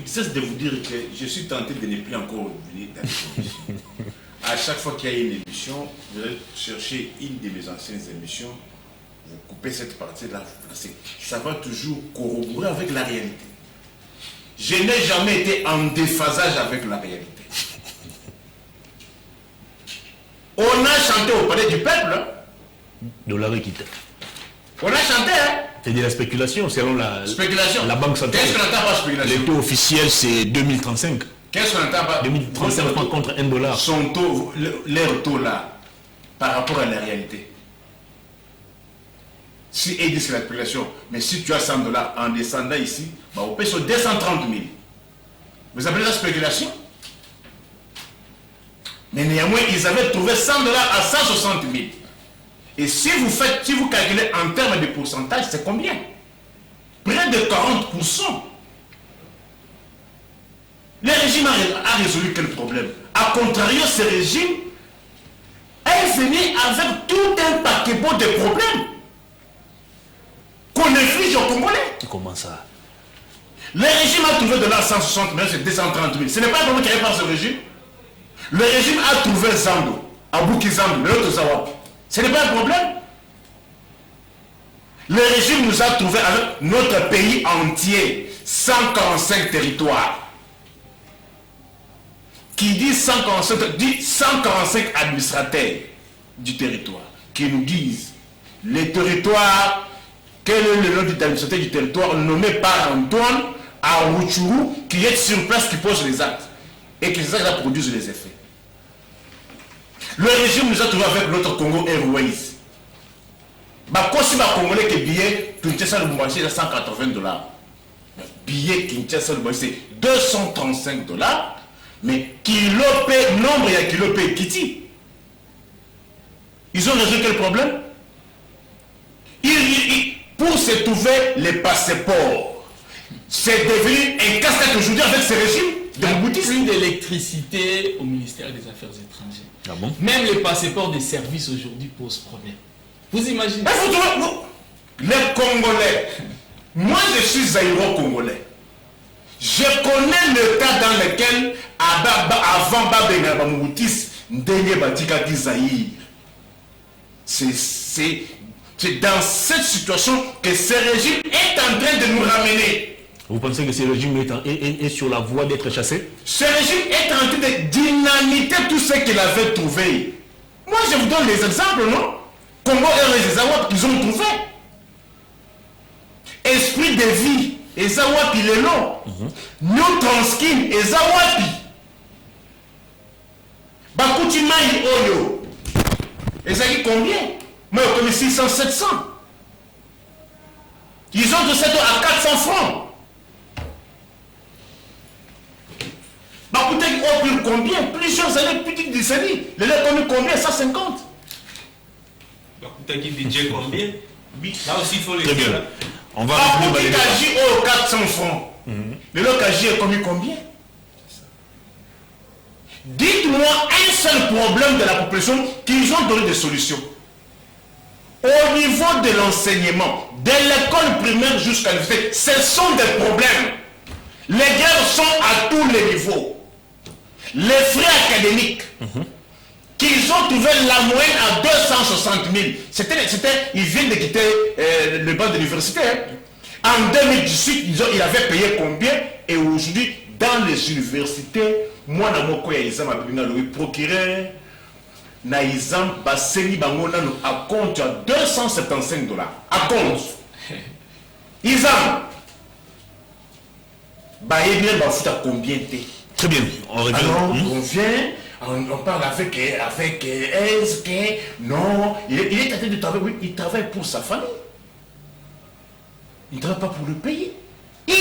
cesse de vous dire que je suis tenté de ne plus encore venir dans l'émission. À chaque fois qu'il y a une émission, vous allez chercher une de mes anciennes émissions, vous coupez cette partie-là, ça va toujours corroborer avec la réalité. Je n'ai jamais été en déphasage avec la réalité. On a chanté au palais du peuple.
Dollar équité.
On a chanté, hein?
C'est de la spéculation, selon la Banque centrale.
Qu'est-ce qu'on entend par spéculation?
Le taux officiel, c'est 2035.
Qu'est-ce qu'on entend par
2035 francs contre $1.
Son taux, leur taux là, par rapport à la réalité. Si ils disent que la spéculation, mais si tu as $100 en descendant ici, bah, on paye sur 230 000. Vous appelez la spéculation? Mais néanmoins, ils avaient trouvé $100 à 160 000. Et si vous calculez en termes de pourcentage, c'est combien? Près de 40%. Le régime a résolu quel problème? A contrario, ce régime est venu avec tout un paquet de problèmes qu'on inflige aux Congolais.
Comment ça?
Le régime a trouvé de là 160 000, c'est 230 000. Ce n'est pas un problème qui arrive par ce régime. Le régime a trouvé Zando, Abouki Zando, l'autre Zawap. Ce n'est pas un problème. Le régime nous a trouvé avec notre pays entier, 145 territoires. Qui dit 145, dit 145 administrateurs du territoire, qui nous disent les territoires, quel est le nom de l'administrateur du territoire nommé par Antoine à Rouchourou, qui est sur place, qui pose les actes, et qui produisent les effets. Le régime nous a trouvé avec notre Congo Airways. Si les Congolais qui billet Kinshasa le Mouaché c'est $180. Billet Kinshasa le Mouaché c'est $235. Mais kilopé, nombre il y a kilopé Kiti. Ils ont résolu quel problème? Pour se trouver les passeports, c'est devenu un casse-tête aujourd'hui avec ce régime de Mobutu.
Plus d'électricité au ministère des Affaires étrangères.
Ah bon?
Même les passeports des services aujourd'hui posent problème. Vous imaginez?
Les Congolais, moi je suis zaïro-congolais. Je connais le cas dans lequel, avant Babenga Moutis, Ndenge Batika Zaïre. C'est dans cette situation que ce régime est en train de nous ramener.
Vous pensez que ce régime est sur la voie d'être chassé?
Ce régime est en train de dynamiter tout ce qu'il avait trouvé. Moi je vous donne les exemples, non? Congo et les Awap, ils ont trouvé. Esprit de vie, et Zawapi le long. New Transkin, et Zawapi. Bakuti Mai Oyo. Et ça dit combien? Moi, comme 600, 700. Ils ont de 7 à 400 francs. Bakuti Oyo, combien? Plusieurs années, petites décennies. Les lait connu combien? 150.
Bakuti DJ combien? Là aussi, il faut les
Très bien. On va revenir dans les débats.
Au 400 francs. Le Lokaji est commis combien? Dites-moi un seul problème de la population qu'ils ont donné des solutions. Au niveau de l'enseignement, de l'école primaire jusqu'à l'université, ce sont des problèmes. Les guerres sont à tous les niveaux. Les frais académiques, qu'ils ont trouvé la moyenne à 260 000. Ils viennent de quitter le banc de l'université. En 2018, il avait payé combien? Et aujourd'hui, dans les universités, moi, je procureur, Naïzam, Basseni, Bangona, à compte à 275 $. À compte. Isam, à combien?
Très bien, on revient.
Alors, on vient, on parle avec Aise, non, il est en train de travailler, oui, il travaille pour sa famille. Il ne travaille pas pour le pays. Le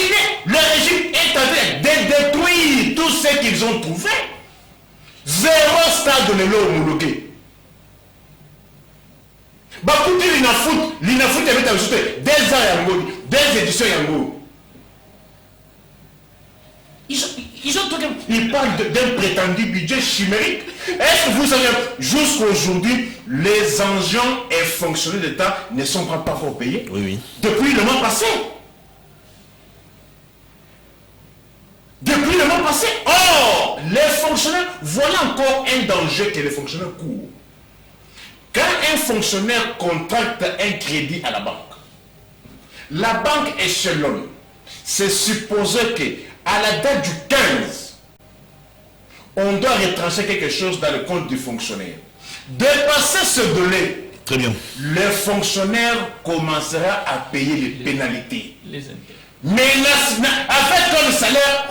régime est en train de détruire tout ce qu'ils ont trouvé. Zéro stade de l'eau homologué. Bakuti l'inafoot est ajouté des ans, des éditions Yango. Ils parlent d'un prétendu budget chimérique. Est-ce que vous savez, jusqu'à aujourd'hui, les agents et fonctionnaires d'État ne sont pas encore payés?
Oui.
Depuis le mois passé. Depuis le mois passé. Or, les fonctionnaires, voilà encore un danger que les fonctionnaires courent. Quand un fonctionnaire contracte un crédit à la banque échelonne. C'est supposé que à la date du 15, on doit retrancher quelque chose dans le compte du fonctionnaire. Dépasser ce délai,
très bien,
le fonctionnaire commencera à payer les pénalités.
Les intérêts.
Mais avec comme salaire,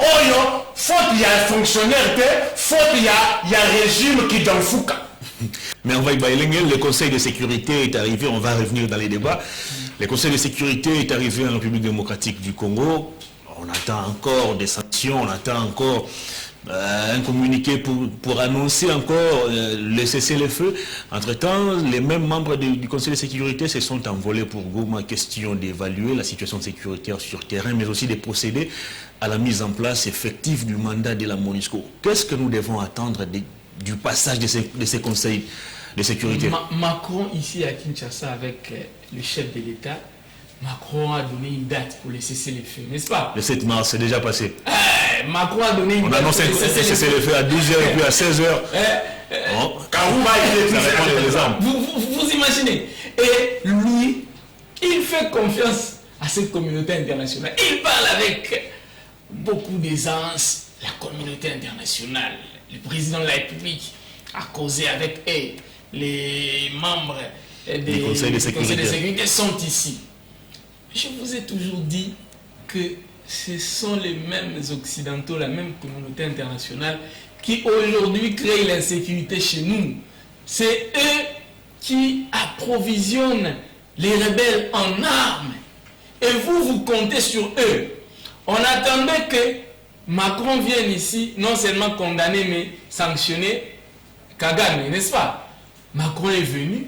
faute il y a un fonctionnaire, faute il y a un régime qui donne fouca.
Mais on va y bailler. Le Conseil de sécurité est arrivé, on va revenir dans les débats. Le Conseil de sécurité est arrivé en République démocratique du Congo. On attend encore des sanctions, on attend encore un communiqué pour annoncer encore le cessez-le-feu. Entre-temps, les mêmes membres du Conseil de sécurité se sont envolés pour Goma, question d'évaluer la situation sécuritaire sur terrain, mais aussi de procéder à la mise en place effective du mandat de la MONUSCO. Qu'est-ce que nous devons attendre du passage de ces conseils de sécurité?
Macron, ici à Kinshasa, avec le chef de l'État, Macron a donné une date pour le cessez-le-feu, n'est-ce pas?
Le 7 mars, c'est déjà passé.
Macron a donné une date.
On annonce un cessez-le-feu à 12h et puis à 16h.
Vous imaginez? Et lui, il fait confiance à cette communauté internationale. Il parle avec beaucoup d'aisance. La communauté internationale, le président de la République a causé avec eux. Les membres du Conseil de sécurité sont ici. Je vous ai toujours dit que ce sont les mêmes Occidentaux, la même communauté internationale qui aujourd'hui créent l'insécurité chez nous. C'est eux qui approvisionnent les rebelles en armes. Et vous comptez sur eux. On attendait que Macron vienne ici, non seulement condamner, mais sanctionner Kagame, n'est-ce pas? Macron est venu,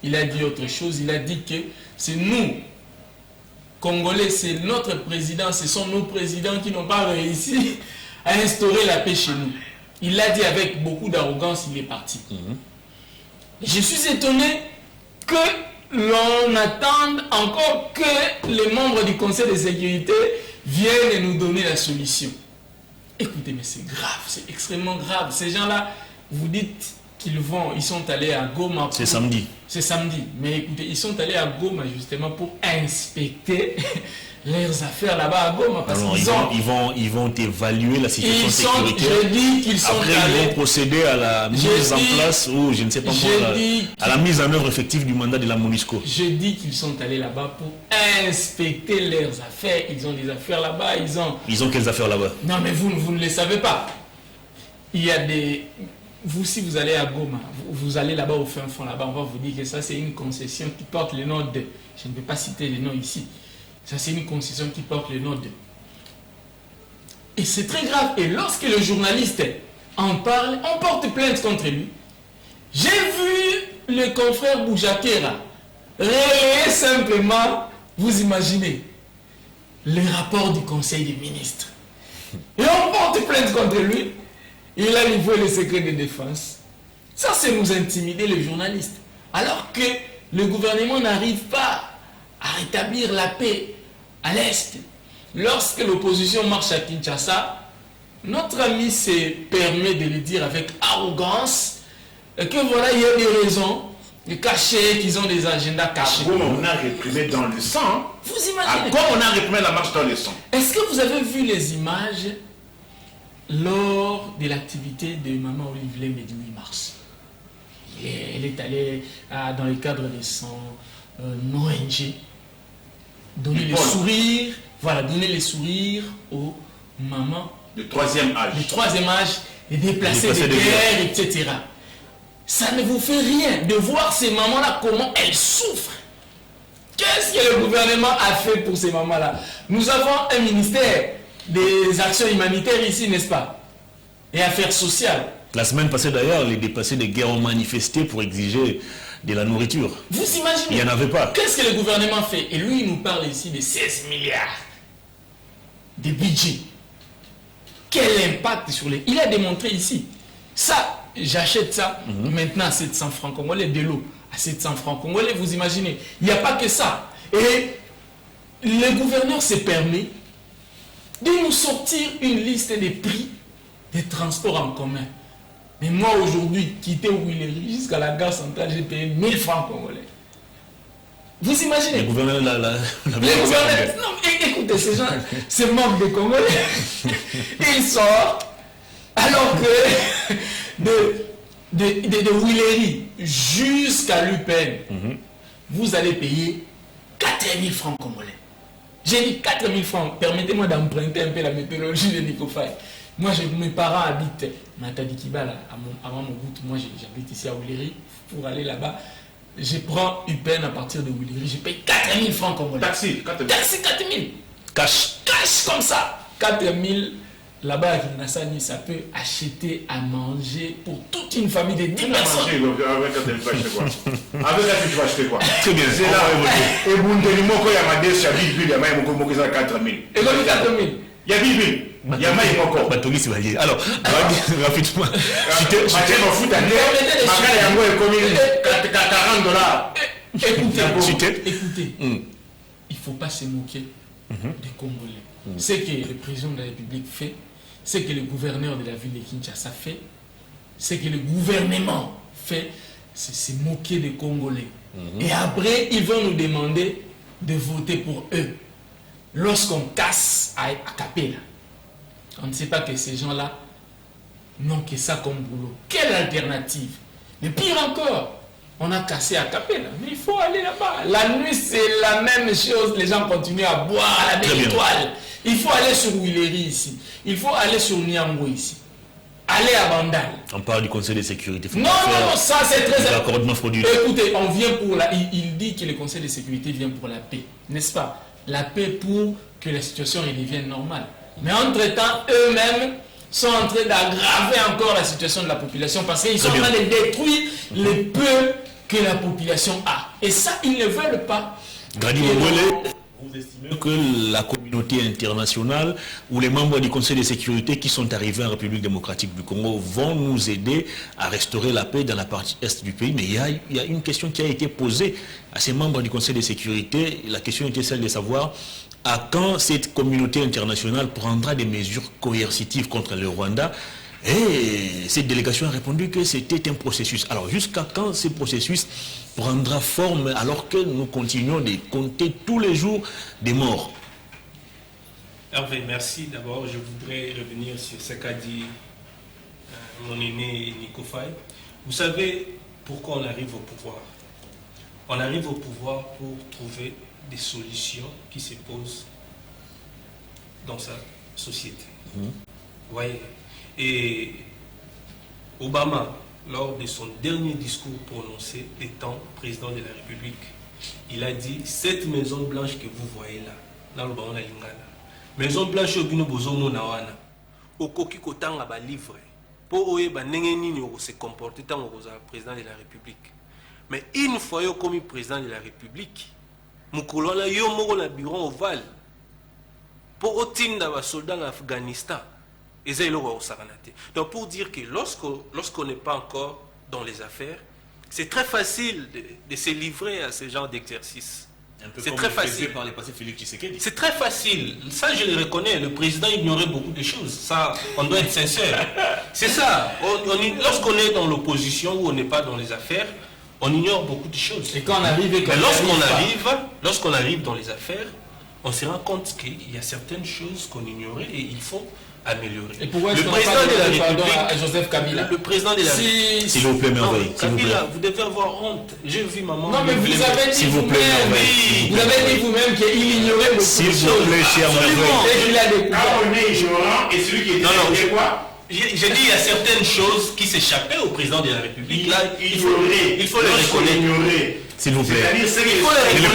il a dit autre chose, il a dit que c'est nous, Congolais, c'est notre président, ce sont nos présidents qui n'ont pas réussi à instaurer la paix chez nous. Il l'a dit avec beaucoup d'arrogance, il est parti. Je suis étonné que l'on attende encore que les membres du Conseil de sécurité viennent et nous donner la solution. Écoutez, mais c'est grave, c'est extrêmement grave. Ces gens-là, vous dites ils sont allés à Goma.
C'est samedi.
C'est samedi. Mais écoutez, ils sont allés à Goma justement pour inspecter leurs affaires là-bas à Goma. Parce
ils vont évaluer la situation sécuritaire.
Je dis qu'ils sont
allés. Après, ils vont procéder à la mise en place, ou je ne sais pas moi, à la mise en œuvre effective du mandat de la MONUSCO.
Je dis qu'ils sont allés là-bas pour inspecter leurs affaires. Ils ont des affaires là-bas.
Ils ont quelles affaires là-bas?
Non, mais vous ne les savez pas. Il y a des... Vous, si vous allez à Goma, vous allez là-bas au fin fond, là-bas, on va vous dire que ça, c'est une concession qui porte le nom de... Je ne vais pas citer les noms ici. Ça, c'est une concession qui porte le nom de... Et c'est très grave. Et lorsque le journaliste en parle, on porte plainte contre lui. J'ai vu le confrère Boujakera relayer simplement Vous imaginez le rapport du Conseil des ministres. Et on porte plainte contre lui. Il a livré les secrets de défense. Ça, c'est nous intimider les journalistes. Alors que le gouvernement n'arrive pas à rétablir la paix à l'Est. Lorsque l'opposition marche à Kinshasa, notre ami se permet de le dire avec arrogance que voilà, il y a des raisons cachées, qu'ils ont des agendas cachés.
Comme on a réprimé dans le sang.
Vous imaginez?
Comme on a réprimé la marche dans le sang.
Est-ce que vous avez vu les images lors de l'activité de Maman Olive Lembe du 8 mars? Elle est allée dans le cadre de son ONG donner le sourire, voilà, donner les sourires aux mamans
du troisième âge.
Du troisième âge, et déplacer des guerres, etc. Ça ne vous fait rien de voir ces mamans-là, comment elles souffrent. Qu'est-ce que le gouvernement a fait pour ces mamans-là? Nous avons un ministère des actions humanitaires ici, n'est-ce pas? Et affaires sociales.
La semaine passée d'ailleurs, les déplacés de guerre ont manifesté pour exiger de la nourriture.
Vous imaginez?
Il n'y en avait pas.
Qu'est-ce que le gouvernement fait? Et lui, il nous parle ici de 16 milliards de budget. Quel impact sur les... Il a démontré ici. Ça, j'achète ça maintenant à 700 francs congolais, de l'eau à 700 francs congolais, vous imaginez? Il n'y a pas que ça. Et le gouverneur se permet de nous sortir une liste des prix des transports en commun. Mais moi aujourd'hui, quitter Ouillery jusqu'à la gare centrale, j'ai payé 1000 francs congolais. Vous imaginez?
Le gouverneur
Non, écoutez, ces gens, ces membres de Congolais, ils sortent alors que de Ouillery jusqu'à l'UPN, vous allez payer 4000 francs congolais. J'ai dit 4000 francs. Permettez-moi d'emprunter un peu la méthodologie de Nico Faye. Moi, mes parents habitent Matadi Kibala, avant mon route. Moi, j'habite ici à Ouillery. Pour aller là-bas, je prends UPN à partir de Ouillery. Je paye 4000 francs congolais.
Taxi, 4000.
Taxi, 4000.
Cash.
Cash comme ça. 4000. Là-bas, à Kinshasa, ça peut acheter à manger pour toute une famille de 10 personnes.
Avec 4000, tu vas acheter quoi? Avec 4000, tu vas acheter quoi?
Très bien.
C'est là. Et Bundeli Moko, il y a ma déchet, il y a Maïmoko Moko, il y a 4000.
Et comme 4000.
Il y a 10 000. Il y a Maïmoko.
Batoli, c'est validé. Alors, rapidement.
Écoutez, il ne faut pas se moquer des Congolais. Ce que le président de la République fait, ce que le gouverneur de la ville de Kinshasa fait, ce que le gouvernement fait, c'est se moquer des Congolais. Et après, ils vont nous demander de voter pour eux. Lorsqu'on casse à Capella, on ne sait pas que ces gens-là n'ont que ça comme boulot. Quelle alternative? Mais pire encore, on a cassé à Capella, mais il faut aller là-bas. La nuit, c'est la même chose. Les gens continuent à boire à la belle étoile. Il faut aller sur Ouillery ici. Il faut aller sur Niambo ici. Aller à Bandal.
On parle du Conseil de sécurité.
Non, ça c'est très
important.
Écoutez, on vient pour la... Il dit que le Conseil de sécurité vient pour la paix. N'est-ce pas? La paix pour que la situation redevienne normale. Mais entre-temps, eux-mêmes sont en train d'aggraver encore la situation de la population parce qu'ils sont en train de détruire le peu que la population a. Et ça, ils ne veulent pas.
Grady Mongolé, vous estimez que la communauté internationale ou les membres du Conseil de sécurité qui sont arrivés en République démocratique du Congo vont nous aider à restaurer la paix dans la partie est du pays? Mais il y a une question qui a été posée à ces membres du Conseil de sécurité. La question était celle de savoir à quand cette communauté internationale prendra des mesures coercitives contre le Rwanda. Et cette délégation a répondu que c'était un processus. Alors jusqu'à quand ce processus prendra forme alors que nous continuons de compter tous les jours des morts?
Hervé, merci. D'abord, je voudrais revenir sur ce qu'a dit mon aîné Nico Faye. Vous savez pourquoi on arrive au pouvoir? On arrive au pouvoir pour trouver des solutions qui se posent dans sa société. Vous voyez? Et Obama, lors de son dernier discours prononcé étant président de la République, il a dit: cette Maison Blanche que vous voyez là, dans le Baron Lingala, Maison Blanche au Bino Bozomo Nawana, au Koki Kotanga ba livre, pour Oyeba Nengeni se comporter tant que président de la République. Mais une fois comme président de la République, mukolo wana yo moko na bureau ovale pour otinda ba soldats en Afghanistan. Donc pour dire que lorsqu'on n'est pas encore dans les affaires, c'est très facile de se livrer à ce genre d'exercice. C'est très facile.
Par les passés Félix Tshisekedi.
C'est très facile. Ça, je le reconnais. Le président ignorait beaucoup de choses. Ça, on doit être sincère. C'est ça. Lorsqu'on est dans l'opposition ou on n'est pas dans les affaires, on ignore beaucoup de choses.
Et quand on arrive,
lorsqu'on arrive dans les affaires, on se rend compte qu'il y a certaines choses qu'on ignorait et il faut améliorer.
Et pourquoi
le président de la République,
à Joseph Kabila,
le président de la République,
s'il vous plaît, merveille.
Kabila, vous devez avoir honte. J'ai vu maman.
Non, mais vous avez dit vous-même, qu'il ignorait beaucoup de choses.
S'il vous plaît, cher merveille.
On est ignorant et celui qui est ignoré quoi?
J'ai dit il y a certaines choses qui s'échappaient au président de la République. Là, il faut le reconnaître.
S'il vous plaît.
Il faut le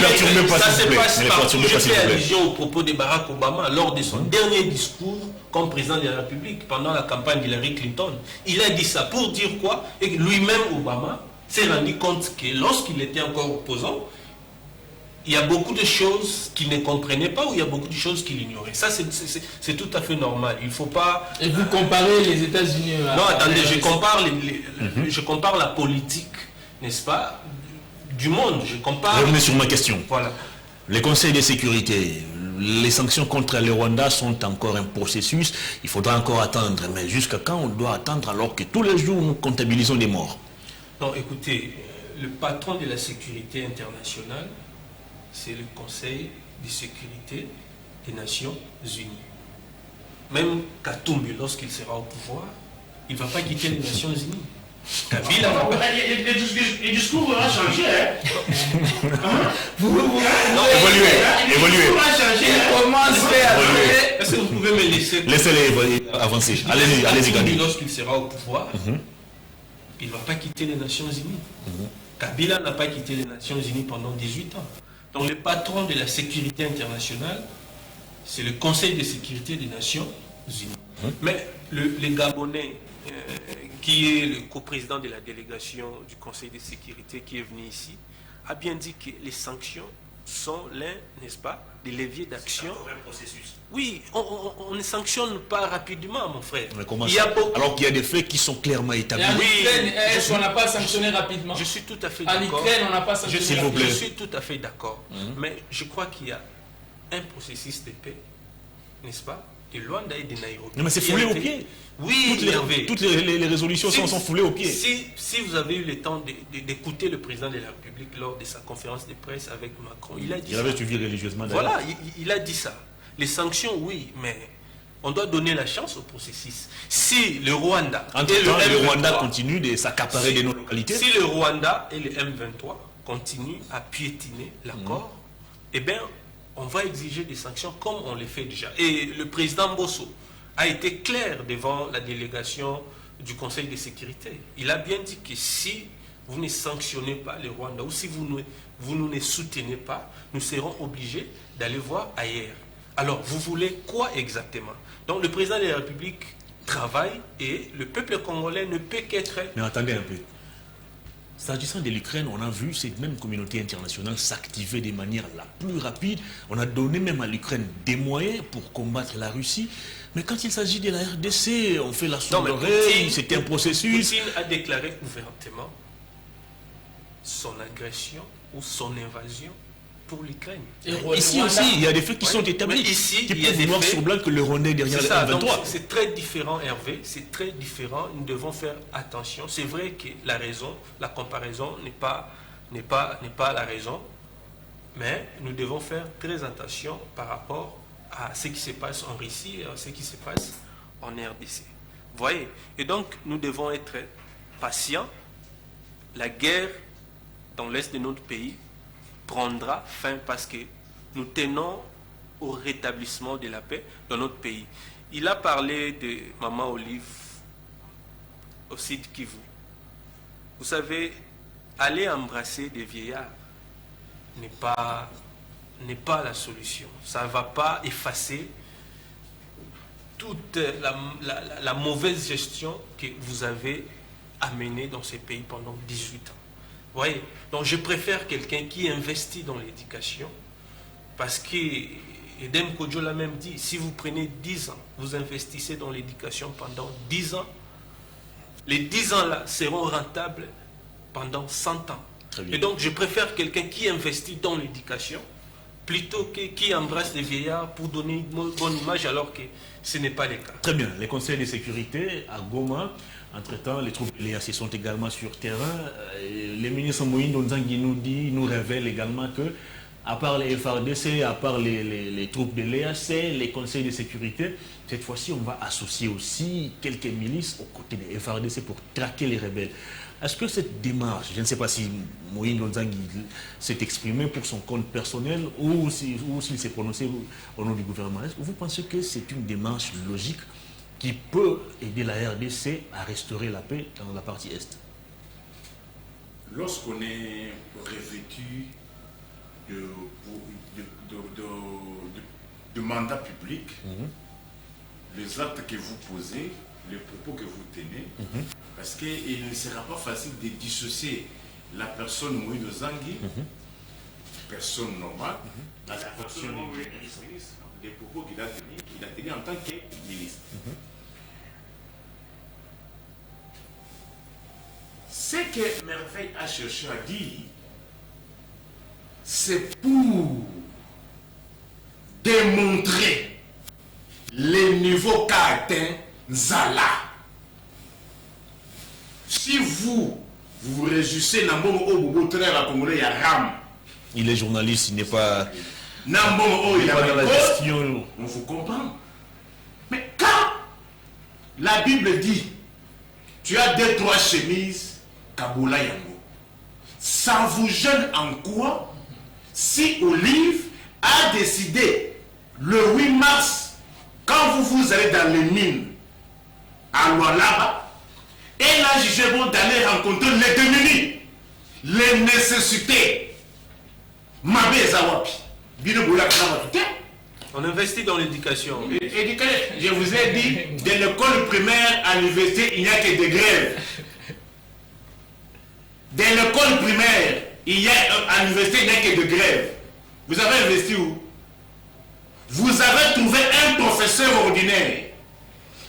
reconnaître. Ça se passe partout. Je fais allusion au propos de Barack Obama lors de son dernier discours comme président de la République pendant la campagne d'Hillary Clinton. Il a dit ça pour dire quoi? Et lui-même, Obama, s'est rendu compte que lorsqu'il était encore opposant, il y a beaucoup de choses qu'il ne comprenait pas ou il y a beaucoup de choses qu'il ignorait. Ça, c'est tout à fait normal. Il ne faut pas...
Et vous comparez les États-Unis à...
Non, attendez, je compare la politique, n'est-ce pas, du monde. Je compare...
Revenez sur ma question.
Voilà.
Les conseils de sécurité, les sanctions contre le Rwanda sont encore un processus. Il faudra encore attendre. Mais jusqu'à quand on doit attendre alors que tous les jours nous comptabilisons des morts?
Non, écoutez, le patron de la sécurité internationale, c'est le Conseil de sécurité des Nations Unies. Même Katumbi, lorsqu'il sera au pouvoir, il ne va pas quitter les Nations Unies. Kabila va pas...
Les discours vont changer.
Évoluez.
Est-ce que vous pouvez me laisser...
Laissez-les avancer. Allez-y, Gandhi.
Lorsqu'il sera au pouvoir, il ne va pas quitter les Nations Unies. Kabila n'a pas quitté les Nations Unies pendant 18 ans. Donc le patron de la sécurité internationale, c'est le Conseil de sécurité des Nations Unies. Mais les Gabonais, qui est le coprésident de la délégation du Conseil de sécurité qui est venu ici, a bien dit que les sanctions sont l'un, n'est-ce pas, des leviers d'action. Oui, on ne sanctionne pas rapidement, mon frère.
Mais comment ça? Alors qu'il y a des faits qui sont clairement établis.
Oui, on n'a pas sanctionné rapidement.
Je suis tout à fait d'accord.
En Ukraine, on n'a pas sanctionné rapidement.
Je suis tout à fait d'accord. Mais je crois qu'il y a un processus de paix, n'est-ce pas, de Luanda et de Nairobi.
Non, mais c'est foulé aux pieds.
Oui,
toutes les résolutions sont foulées aux pieds.
Si vous avez eu le temps d'écouter le président de la République lors de sa conférence de presse avec Macron, il a dit ça. Il
avait suivi religieusement d'ailleurs.
Voilà, il a dit ça. Les sanctions, oui, mais on doit donner la chance au processus. Si le Rwanda...
le Rwanda continue de s'accaparer de nos localités.
Si le Rwanda et le M23 continuent à piétiner l'accord, eh bien, on va exiger des sanctions comme on les fait déjà. Et le président Bosso a été clair devant la délégation du Conseil de sécurité. Il a bien dit que si vous ne sanctionnez pas le Rwanda ou si vous nous ne soutenez pas, nous serons obligés d'aller voir ailleurs. Alors, vous voulez quoi exactement? Donc, le président de la République travaille et le peuple congolais ne peut qu'être...
Mais attendez un peu. S'agissant de l'Ukraine, on a vu cette même communauté internationale s'activer de manière la plus rapide. On a donné même à l'Ukraine des moyens pour combattre la Russie. Mais quand il s'agit de la RDC, on fait la sourde oreille, c'était un processus.
Poutine a déclaré ouvertement son agression ou son invasion pour l'Ukraine.
Ici aussi, il y a des faits qui sont établis.
Ici,
qui prouvent noir sur blanc que le Rwandais est derrière le M23.
C'est très différent, Hervé. C'est très différent. Nous devons faire attention. C'est vrai que la raison, la comparaison n'est pas la raison. Mais nous devons faire très attention par rapport à ce qui se passe en Russie et à ce qui se passe en RDC. Vous voyez? Et donc, nous devons être patients. La guerre dans l'est de notre pays prendra fin parce que nous tenons au rétablissement de la paix dans notre pays. Il a parlé de Maman Olive au site Kivu. Vous savez, aller embrasser des vieillards n'est pas la solution. Ça ne va pas effacer toute la mauvaise gestion que vous avez amenée dans ces pays pendant 18 ans. Vous voyez? Donc je préfère quelqu'un qui investit dans l'éducation, Parce que Edem Kodjo l'a même dit, si vous prenez 10 ans, vous investissez dans l'éducation pendant 10 ans, les 10 ans là seront rentables pendant 100 ans. Et donc je préfère quelqu'un qui investit dans l'éducation plutôt que qui embrasse les vieillards pour donner une bonne image alors que ce n'est pas le cas.
Très bien. Les conseils de sécurité à Goma, entre-temps, les troupes de l'EAC sont également sur terrain. Les ministres Moïse Nzangi nous révèlent également que, à part les FARDC, à part les troupes de l'EAC, les conseils de sécurité, cette fois-ci, on va associer aussi quelques milices aux côtés des FARDC pour traquer les rebelles. Est-ce que cette démarche, je ne sais pas si Moïse Nzangi s'est exprimé pour son compte personnel ou s'il s'est prononcé au nom du gouvernement, est-ce que vous pensez que c'est une démarche logique qui peut aider la RDC à restaurer la paix dans la partie Est?
Lorsqu'on est revêtu de mandat public, les actes que vous posez, les propos que vous tenez, parce qu'il ne sera pas facile de dissocier la personne Moïse Nzangi, personne normale, la personne ministre, les propos qu'il a tenus en tant que ministre. Ce que Merveille a cherché à dire, c'est pour démontrer les niveaux qu'a atteint Nzala. Si vous réjouissez Nambomo Obobo la Congolais, il y a Ram.
Il est journaliste, il n'est pas...
Nambomo il
n'est pas dans la gestion.
On vous comprend. Mais quand la Bible dit, tu as 2-3 chemises, Kabola Yango, ça vous gêne en quoi si Olive a décidé le 8 mars, quand vous allez dans les mines à Lualaba, elle a jugé bon d'aller rencontrer les démunis, les nécessités. Mabé Zawapi,
on investit dans l'éducation.
Je vous ai dit, de l'école primaire à l'université, il n'y a que des grèves. De l'école primaire, à l'université, il n'y a que de grèves. Vous avez investi où? Vous avez trouvé un professeur ordinaire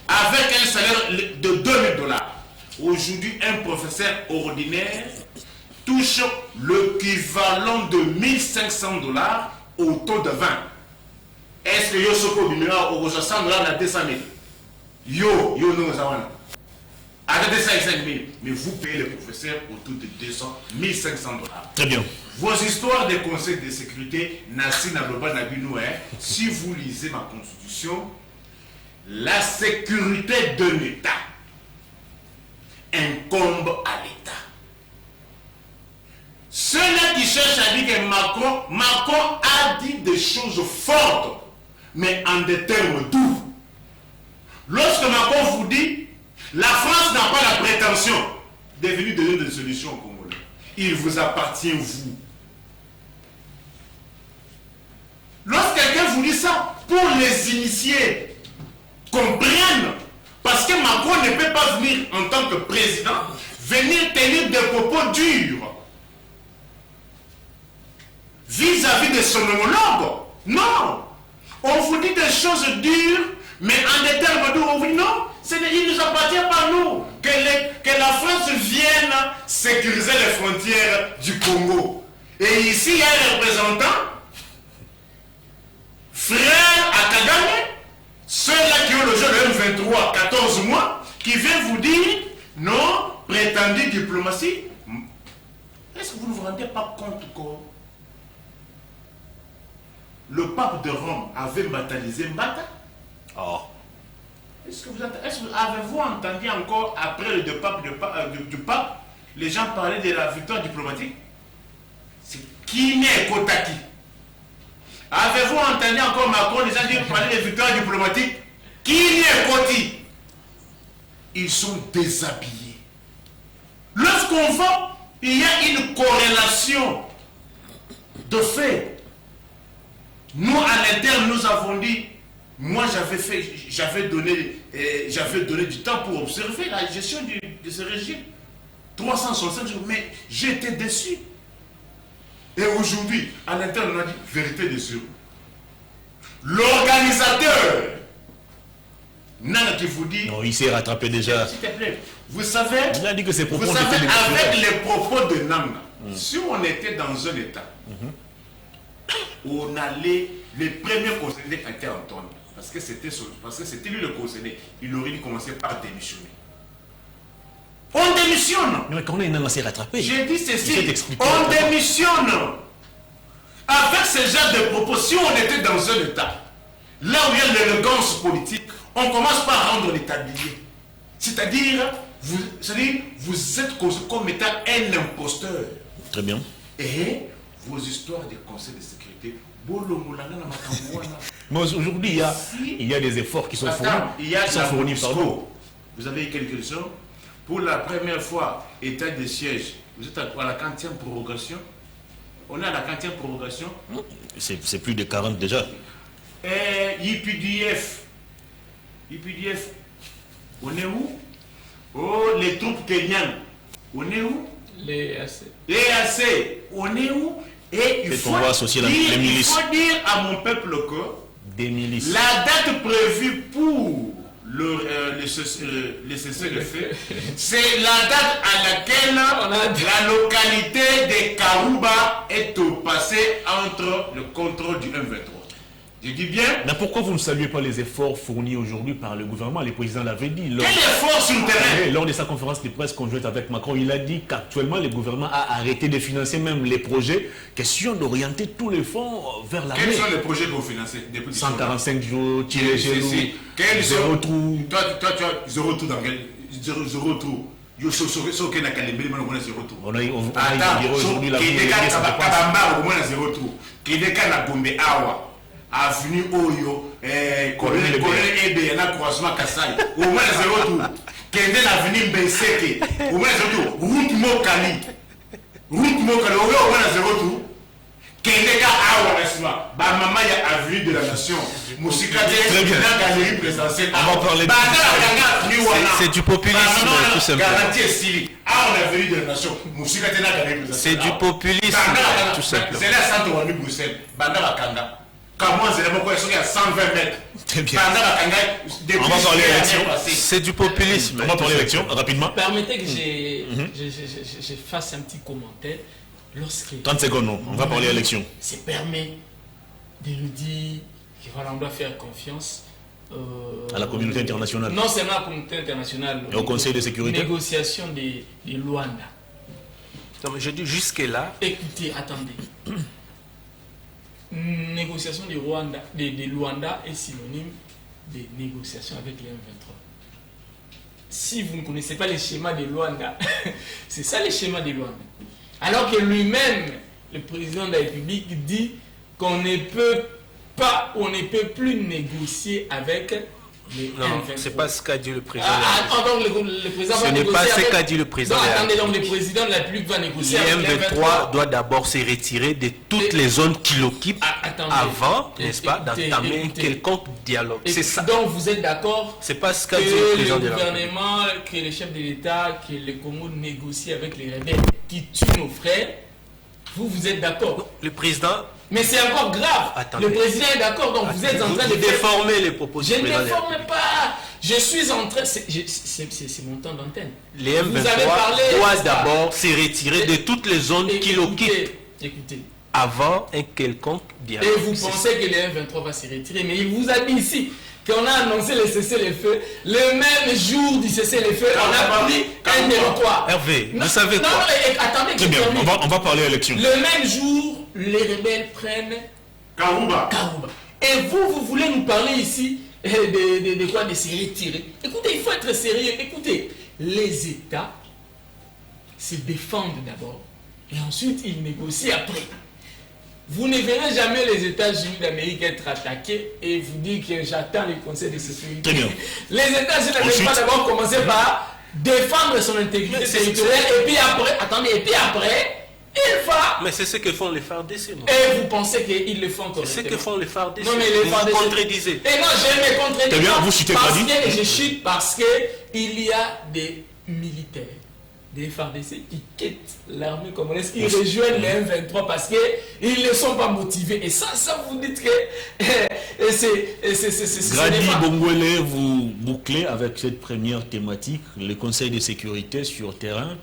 avec un salaire de 2000 $. Aujourd'hui, un professeur ordinaire touche l'équivalent de 1500 $ au taux de 20. Est-ce que Yosoko Bimira au 60 $ à 200 000? Yo, non, ça à 205 000. Mais vous payez le professeur autour de 1500 $.
Très bien.
Vos histoires de conseils de sécurité, Nassi Nabloba Nabinou, si vous lisez ma constitution, la sécurité de l'État incombe à l'État. Ceux-là qui cherchent à dire que Macron a dit des choses fortes, mais en des termes doux. Lorsque Macron vous dit, la France n'a pas la prétention de venir donner des solutions au Congolais. Il vous appartient, vous. Lorsque quelqu'un vous dit ça, pour les initiés, comprennent, parce que Macron ne peut pas venir en tant que président, venir tenir des propos durs vis-à-vis de son homologue. Non. On vous dit des choses dures, mais en des termes durs, on vous dit non, il ne nous appartient pas nous. Que la France vienne sécuriser les frontières du Congo. Et ici, il y a un représentant, frère à Kagame, ceux-là qui ont le jeu de M23, 14 mois, qui viennent vous dire, non, prétendue diplomatie. Est-ce que vous ne vous rendez pas compte que le pape de Rome avait baptisé Mbata?
Oh.
Est-ce que avez-vous entendu encore, après le départ du pape, les gens parler de la victoire diplomatique? C'est qui n'est Kotaki? Avez-vous entendu encore Macron, les gens dire parler de victoire diplomatique? Qui n'est Koti? Ils sont déshabillés. Lorsqu'on va, il y a une corrélation de fait. Nous, à l'interne, nous avons dit, moi j'avais donné du temps pour observer la gestion de ce régime. 365 jours, mais j'étais déçu. Et aujourd'hui, à l'interne, on a dit vérité des yeux. L'organisateur, Nana qui vous dit...
Non, il s'est rattrapé déjà.
S'il te plaît, vous savez...
Il a dit que ses propos
vous
ont
savez,
été
avec les propos de Nana, si on était dans un état, on allait... Les premiers concernés étaient entendus. Parce que c'était lui le concerné. Il aurait dû commencer par démissionner. On démissionne.
Mais quand on s'est rattrapé.
J'ai dit ceci. On démissionne. Avec ce genre de propos, si on était dans un état, là où il y a l'élégance politique, on commence par rendre les tabliers. C'est-à-dire, vous êtes conçu comme étant un imposteur.
Très bien.
Et vos histoires de conseil de sécurité,
mais aujourd'hui, il y a des efforts qui sont fournis.
Il y a
qui sont fournis par nous.
Vous avez quelque chose. Pour la première fois, état de siège, vous êtes à la 40e prorogation. On est à la 40e prorogation.
C'est plus de 40 déjà.
Et IPDF, on est où? Oh, les troupes kenyanes, on est où?
Les AC.
Les AC, on est où? Et il faut dire à mon peuple que
des milices.
La date prévue pour les cessez-le-feu, c'est la date à laquelle la localité de Karouba est passée entre le contrôle du M23. Je dis bien.
Mais pourquoi vous ne saluez pas les efforts fournis aujourd'hui par le gouvernement? Le président l'avait dit.
Quel effort sur le terrain?
Lors de sa conférence de presse conjointe avec Macron, il a dit qu'actuellement le gouvernement a arrêté de financer même les projets. Question d'orienter tous les fonds vers l'armée.
Quels sont les projets que vous financez?
145 jours, tirer chez nous,
zéro trou. Toi, tu as zéro trou dans quel? Zéro trou. On a aujourd'hui la avenue Oyo, colonel Ebe, na croisement Kassai, au moins zéro tour. Kende l'avenue Mbenseke, au moins zéro tour. Route Mokali, au moins zéro tour. Kende ka awa nasima, ba maman ya avenue de la nation. Moussika de la galerie présidentielle.
On va parler de
c'est du populisme tout simplement.
Garantie Sili, à l'avenue de la nation. Moussika de la galerie présidentielle.
C'est du populisme tout simplement.
C'est la centre de Bruxelles, Banda Kanga. Comment c'est à 120 mètres.
Très bien. On va parler d'élection.
C'est du populisme.
On va parler d'élection rapidement.
Permettez que je fasse un petit commentaire.
30 secondes, non. On va parler d'élection.
Ça permet de nous dire qu'on doit faire confiance
à la communauté internationale.
Non seulement à la communauté internationale,
et au Conseil de sécurité.
Négociation de Luanda.
Donc je dis jusque-là.
Écoutez, attendez. Négociation de Luanda est synonyme de négociation avec les M23. Si vous ne connaissez pas les schémas de Luanda, c'est ça les schémas de Luanda. Alors que lui-même, le président de la République, dit qu'on ne peut plus négocier avec les M23.
C'est pas ce qu'a dit le président.
Donc le président
ce n'est pas ce qu'a dit le président.
Attendez, donc le président de la République va négocier avec les
M23 doit d'abord se retirer de toutes les zones qu'il occupe avant, n'est-ce pas, d'entamer un quelconque dialogue. C'est ça.
Donc vous êtes d'accord?
C'est pas ce qu'a dit le président de la République.
Le gouvernement, que les chefs de l'État, que les Congo négocient avec les rebelles qui tuent nos frères. Vous êtes d'accord?
Le président.
Mais c'est encore grave.
Attendez.
Le président est d'accord, donc vous êtes en train de
déformer les propos du président.
Je ne déforme pas. Je suis en train. C'est mon temps d'antenne.
Les M23 doivent d'abord se retirer de toutes les zones qu'il occupe.
Écoutez.
Avant un quelconque dialogue.
Et vous pensez que les M23 va se retirer, mais il vous a dit ici qu'on a annoncé le cessez-le-feu. Le même jour du cessez-le-feu, on a pris un territoire.
Hervé, vous savez quoi?
Attendez,
très bien, on va parler élection.
Le même jour, les rebelles prennent
Karouba.
Et vous voulez nous parler ici de quoi? De se retirer. Écoutez, il faut être sérieux. Écoutez, les États se défendent d'abord et ensuite ils négocient après. Vous ne verrez jamais les États-Unis d'Amérique être attaqués et vous dire que j'attends le Conseil de sécurité.
Très bien.
Les États-Unis d'Amérique vont d'abord commencer par défendre son intégrité territoriale et puis après, il va...
Mais c'est ce que font les FARDC.
Et vous pensez qu'ils le font correctement?
C'est ce que font les FARDC.
Non, mais les FARDC...
Vous contredisez.
Et non, je me contredis.
Très bien, vous citez
Je chute parce qu'il y a des militaires, des FARDC qui quittent l'armée congolaise, qui rejoignent les M23 parce qu'ils ne sont pas motivés. Et ça vous dites que Et c'est
Grady Bongwele, vous bouclez avec cette première thématique, le Conseil de sécurité sur terrain.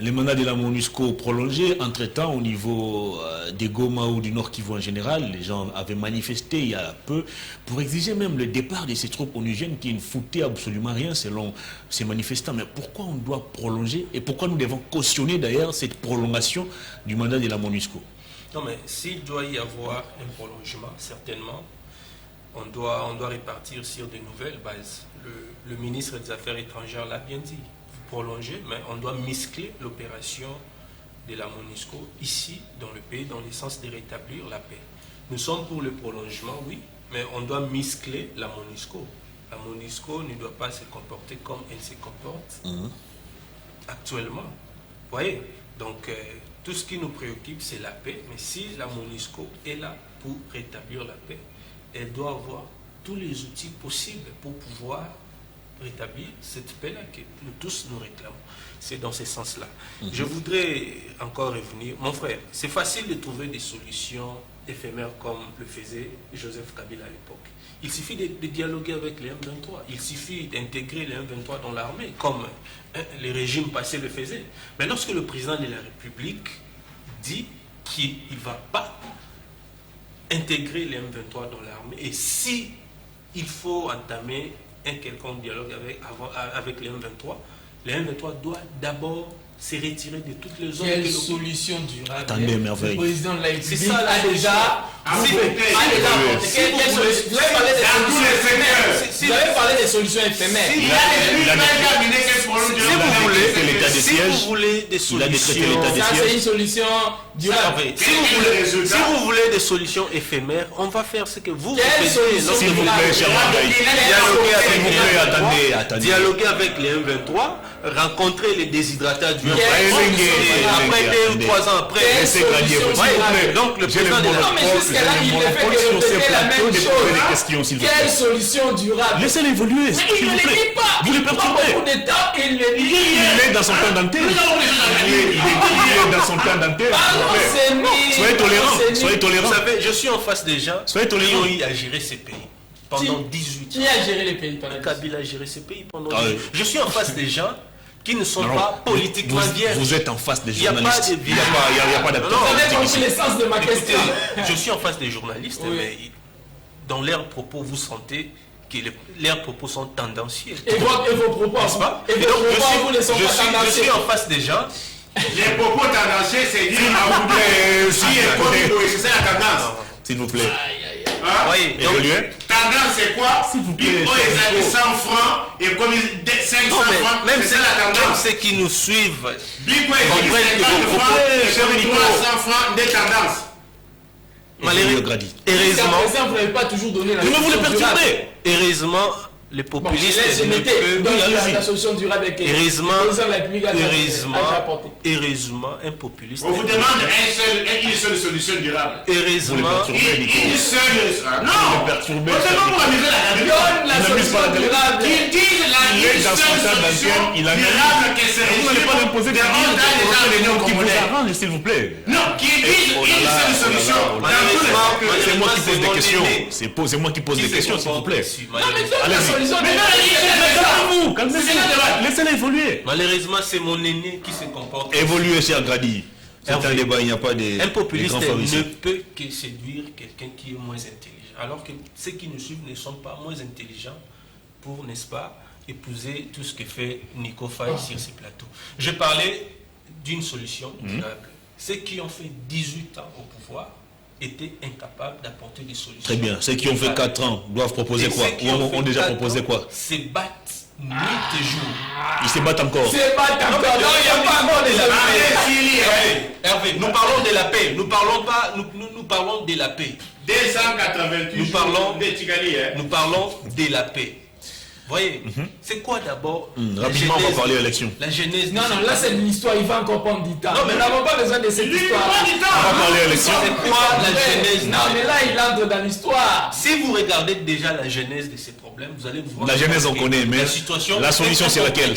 Les mandats de la MONUSCO prolongés, entre-temps, au niveau des Goma ou du Nord Kivu en général, les gens avaient manifesté il y a peu pour exiger même le départ de ces troupes onusiennes qui ne foutaient absolument rien selon ces manifestants. Mais pourquoi on doit prolonger et pourquoi nous devons cautionner d'ailleurs cette prolongation du mandat de la MONUSCO?
Non, mais s'il doit y avoir un prolongement, certainement, on doit répartir sur de nouvelles bases. Le ministre des Affaires étrangères l'a bien dit. Prolonger, mais on doit muscler l'opération de la MONUSCO ici, dans le pays, dans le sens de rétablir la paix. Nous sommes pour le prolongement, oui, mais on doit muscler la MONUSCO. La MONUSCO ne doit pas se comporter comme elle se comporte actuellement. Vous voyez? Donc, tout ce qui nous préoccupe, c'est la paix, mais si la MONUSCO est là pour rétablir la paix, elle doit avoir tous les outils possibles pour pouvoir rétablir cette paix-là que nous tous nous réclamons. C'est dans ce sens-là. Je voudrais encore revenir. Mon frère, c'est facile de trouver des solutions éphémères comme le faisait Joseph Kabila à l'époque. Il suffit de dialoguer avec les M23. Il suffit d'intégrer les M23 dans l'armée, comme les régimes passés le faisaient. Mais lorsque le président de la République dit qu'il ne va pas intégrer les M23 dans l'armée, et si il faut entamer un quelconque dialogue avec les M23 doivent d'abord se retirer de toutes les zones.
Quelle solution durable?
Attendez, merveille.
Le président de la République
C'est ça,
a déjà... Vous avez parlé des solutions éphémères.
Si vous voulez des solutions...
Ça, c'est une solution durable.
Si vous voulez des solutions éphémères, on va faire ce que vous faites.
S'il vous plaît, cher Mandaï.
Dialoguer avec les M23, rencontrer les déshydrateurs du après 2 ou 3 ans après. Donc le président de la
sur ces plateaux de poser des questions, s'il vous plaît.
Quelle solution durable?
Laissez-le évoluer, s'il vous plaît. Vous le perturbez. Il est dans son temps d'antenne. Il est dans son temps d'antenne. Soyez tolérants. Soyez tolérants.
Vous savez, je suis en face des gens
qui
ont eu à gérer ces pays pendant 18 ans.
Qui a géré les pays pendant 18 ans?
Kabila a géré ces pays pendant 18 ans. Je suis en face des gens qui ne sont pas politiquement vierges.
Vous êtes en face des journalistes.
Il n'y a pas
Vous avez compris l'essence de ma question.
Je suis en face des journalistes, mais dans leurs propos, vous sentez que leurs propos sont tendancieux.
Et vos propos,
n'est-ce pas?
Et vos propos, vous ne sont pas tendancieux.
Je suis en face des gens.
Les propos tendancieux, c'est dire à vous plaît, si c'est la tendance.
S'il vous plaît.
Oui,
tendance, c'est quoi?
S'il vous plaît.
Ils ont 100 francs et comme 500 francs,
même
c'est la tendance.
ceux qui nous suivent,
Big Way, 50 francs et 300 francs des tendances.
Heureusement,
vous n'avez pas toujours donné la
solution
solution durable.
Heureusement, les populistes
la solution durable avec
heureusement, un populiste.
On vous demande une seule solution durable.
Heureusement,
une seule. Non, on
perturbé.
La solution durable.
Qu'ils disent la solution durable que c'est
vous n'allez pas l'imposer des qui vous arrangent, s'il vous plaît.
Non, qu'ils disent une seule solution.
C'est moi qui pose des questions. C'est moi qui pose des questions, s'il vous plaît. Allez-y. Laissez-le évoluer.
Malheureusement, c'est mon aîné qui se comporte.
Évoluer, cher Grady. C'est un débat, il n'y a pas de.
Un populiste ne peut que séduire quelqu'un qui est moins intelligent. Alors que ceux qui nous suivent ne sont pas moins intelligents pour, n'est-ce pas, épouser tout ce que fait Nico Faye sur ces plateaux. Je parlais d'une solution durable. Ceux qui ont fait 18 ans au pouvoir étaient incapables d'apporter des solutions.
Très bien. Ceux qui ont fait 4 ans doivent proposer quoi? Ou ont déjà proposé quoi?
Se battent nuit et jour.
Ils se battent encore.
Se battent encore. Non, il n'y a pas encore
des Hervé, nous parlons de la paix. Nous parlons pas. Nous parlons de la paix.
288
nous parlons de la paix. Voyez, c'est quoi d'abord
rapidement, on va parler élection.
La genèse.
Non, là c'est une histoire, il va encore prendre du temps. Non, mais nous n'avons pas besoin de cette histoire.
On va parler élection.
C'est quoi la genèse?
Non, mais là il entre dans l'histoire.
Si vous regardez déjà la genèse de ces problèmes, vous allez vous voir.
La genèse, on connaît, mais la solution, c'est laquelle?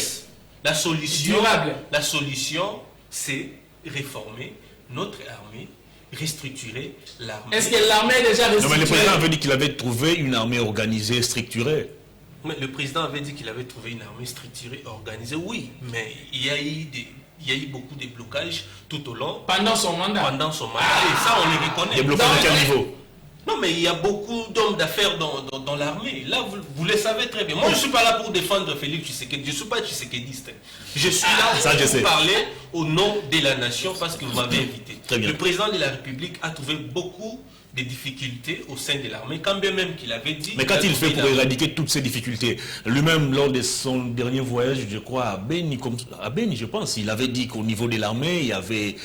La solution
durable.
La solution, c'est réformer notre armée restructurer l'armée.
Est-ce que l'armée est déjà restructurée?
Non, mais le président avait dit qu'il avait trouvé une armée organisée, structurée.
Mais le président avait dit qu'il avait trouvé une armée structurée, organisée, oui, mais il y a eu beaucoup de blocages tout au long.
Pendant son mandat.
Pendant son mandat, et ça on le reconnaît.
Des blocages à quel niveau?
Non, mais il y a beaucoup d'hommes d'affaires dans l'armée. Là, vous le savez très bien. Moi, je ne suis pas là pour défendre Félix Tshisekedi. Je ne suis pas tshisekédiste. Je suis là pour parler au nom de la nation parce que vous m'avez invité. Le président de la République a trouvé beaucoup de difficultés au sein de l'armée, quand bien même qu'il avait dit...
Mais qu'a-t-il fait pour éradiquer toutes ces difficultés? Lui-même, lors de son dernier voyage, je crois, à Beni, je pense, il avait dit qu'au niveau de l'armée, il y avait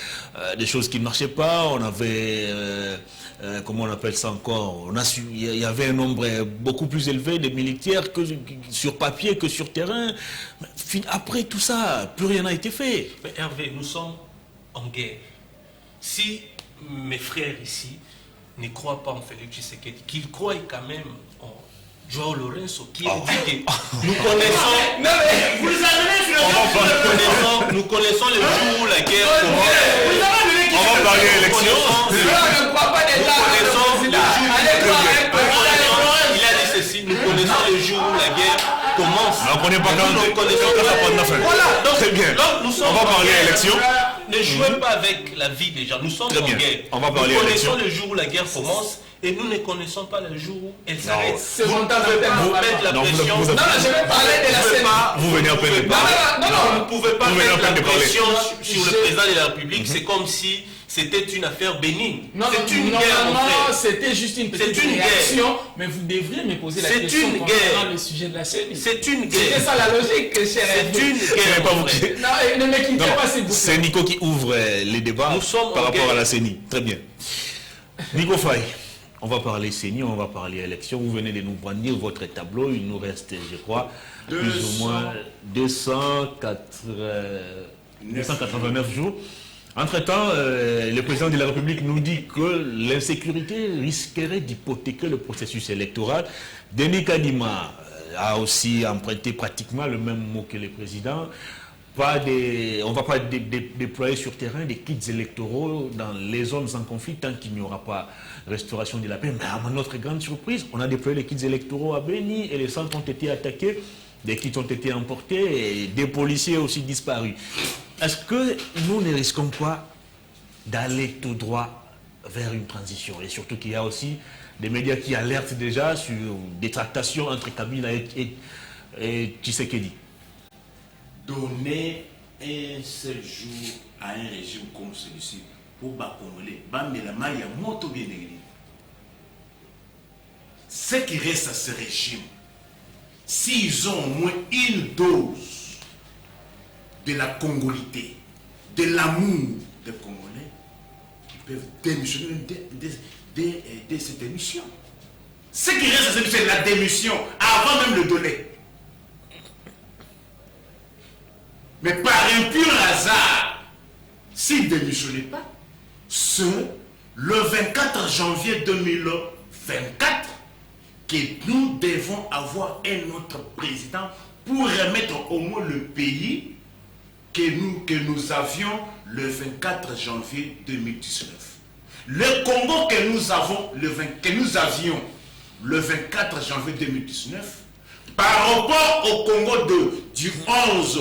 des choses qui ne marchaient pas, on avait... comment on appelle ça encore, il y avait un nombre beaucoup plus élevé de militaires que sur papier que sur terrain. Après tout ça, plus rien n'a été fait.
Mais Hervé, nous sommes en guerre. Si mes frères ici ne croient pas en Félix Tshisekedi, qu'ils croient quand même en João Lourenço, qui dit que nous connaissons...
Non mais vous avez
nous connaissons le jour où la guerre commence.
On va parler d'élection.
Je ne crois pas déjà.
Il a dit ceci, nous connaissons le jour où la guerre commence.
On ne connaît pas quand ça prend la fin.
Voilà,
très bien. On va parler d'élection.
Ne jouez pas avec la vie des gens. Nous sommes en guerre.
On va parler d'élection.
Nous connaissons le jour où la guerre commence et nous ne connaissons pas le jour où elle s'arrête.
Vous ne pouvez pas
vous mettre la pression.
Non, je vais parler de la scène.
Vous venez à peine de parler.
Vous ne pouvez pas mettre la pression sur le président de la République. C'est comme si c'était une affaire bénigne. C'est une guerre.
Non, c'était juste une petite réaction. Mais vous devriez me poser la question concernant le sujet de la CENI.
C'est une guerre.
C'est ça la logique, cher.
C'est une guerre.
Non, ne me quittez pas, s'il vous plaît.
C'est Nico qui ouvre les débats par rapport à la CENI. Très bien. Nico Faye, on va parler CENI, on va parler élection. Vous venez de nous brandir votre tableau. Il nous reste, je crois, plus ou moins 289 jours. Entre-temps, le président de la République nous dit que l'insécurité risquerait d'hypothéquer le processus électoral. Denis Kadima a aussi emprunté pratiquement le même mot que le président. On ne va pas déployer sur terrain des kits électoraux dans les zones en conflit tant qu'il n'y aura pas restauration de la paix. Mais à notre grande surprise, on a déployé les kits électoraux à Beni et les centres ont été attaqués. Des kits ont été emportés et des policiers aussi disparus. Est-ce que nous ne risquons pas d'aller tout droit vers une transition? Et surtout qu'il y a aussi des médias qui alertent déjà sur des tractations entre Kabila et Tshisekedi.
Donner un seul jour à un régime comme celui-ci pour Congolais, ce qui reste à ce régime, s'ils ont au moins une dose de la congolité, de l'amour des Congolais, ils peuvent démissionner de cette démission. Ce qui reste à cette démission, c'est la démission, avant même le donner. Mais par un pur hasard, s'ils ne démissionnaient pas, le 24 janvier 2024, que nous devons avoir un autre président pour remettre au moins le pays que nous avions le 24 janvier 2019. Le Congo que nous avions le 24 janvier 2019, par rapport au Congo du 11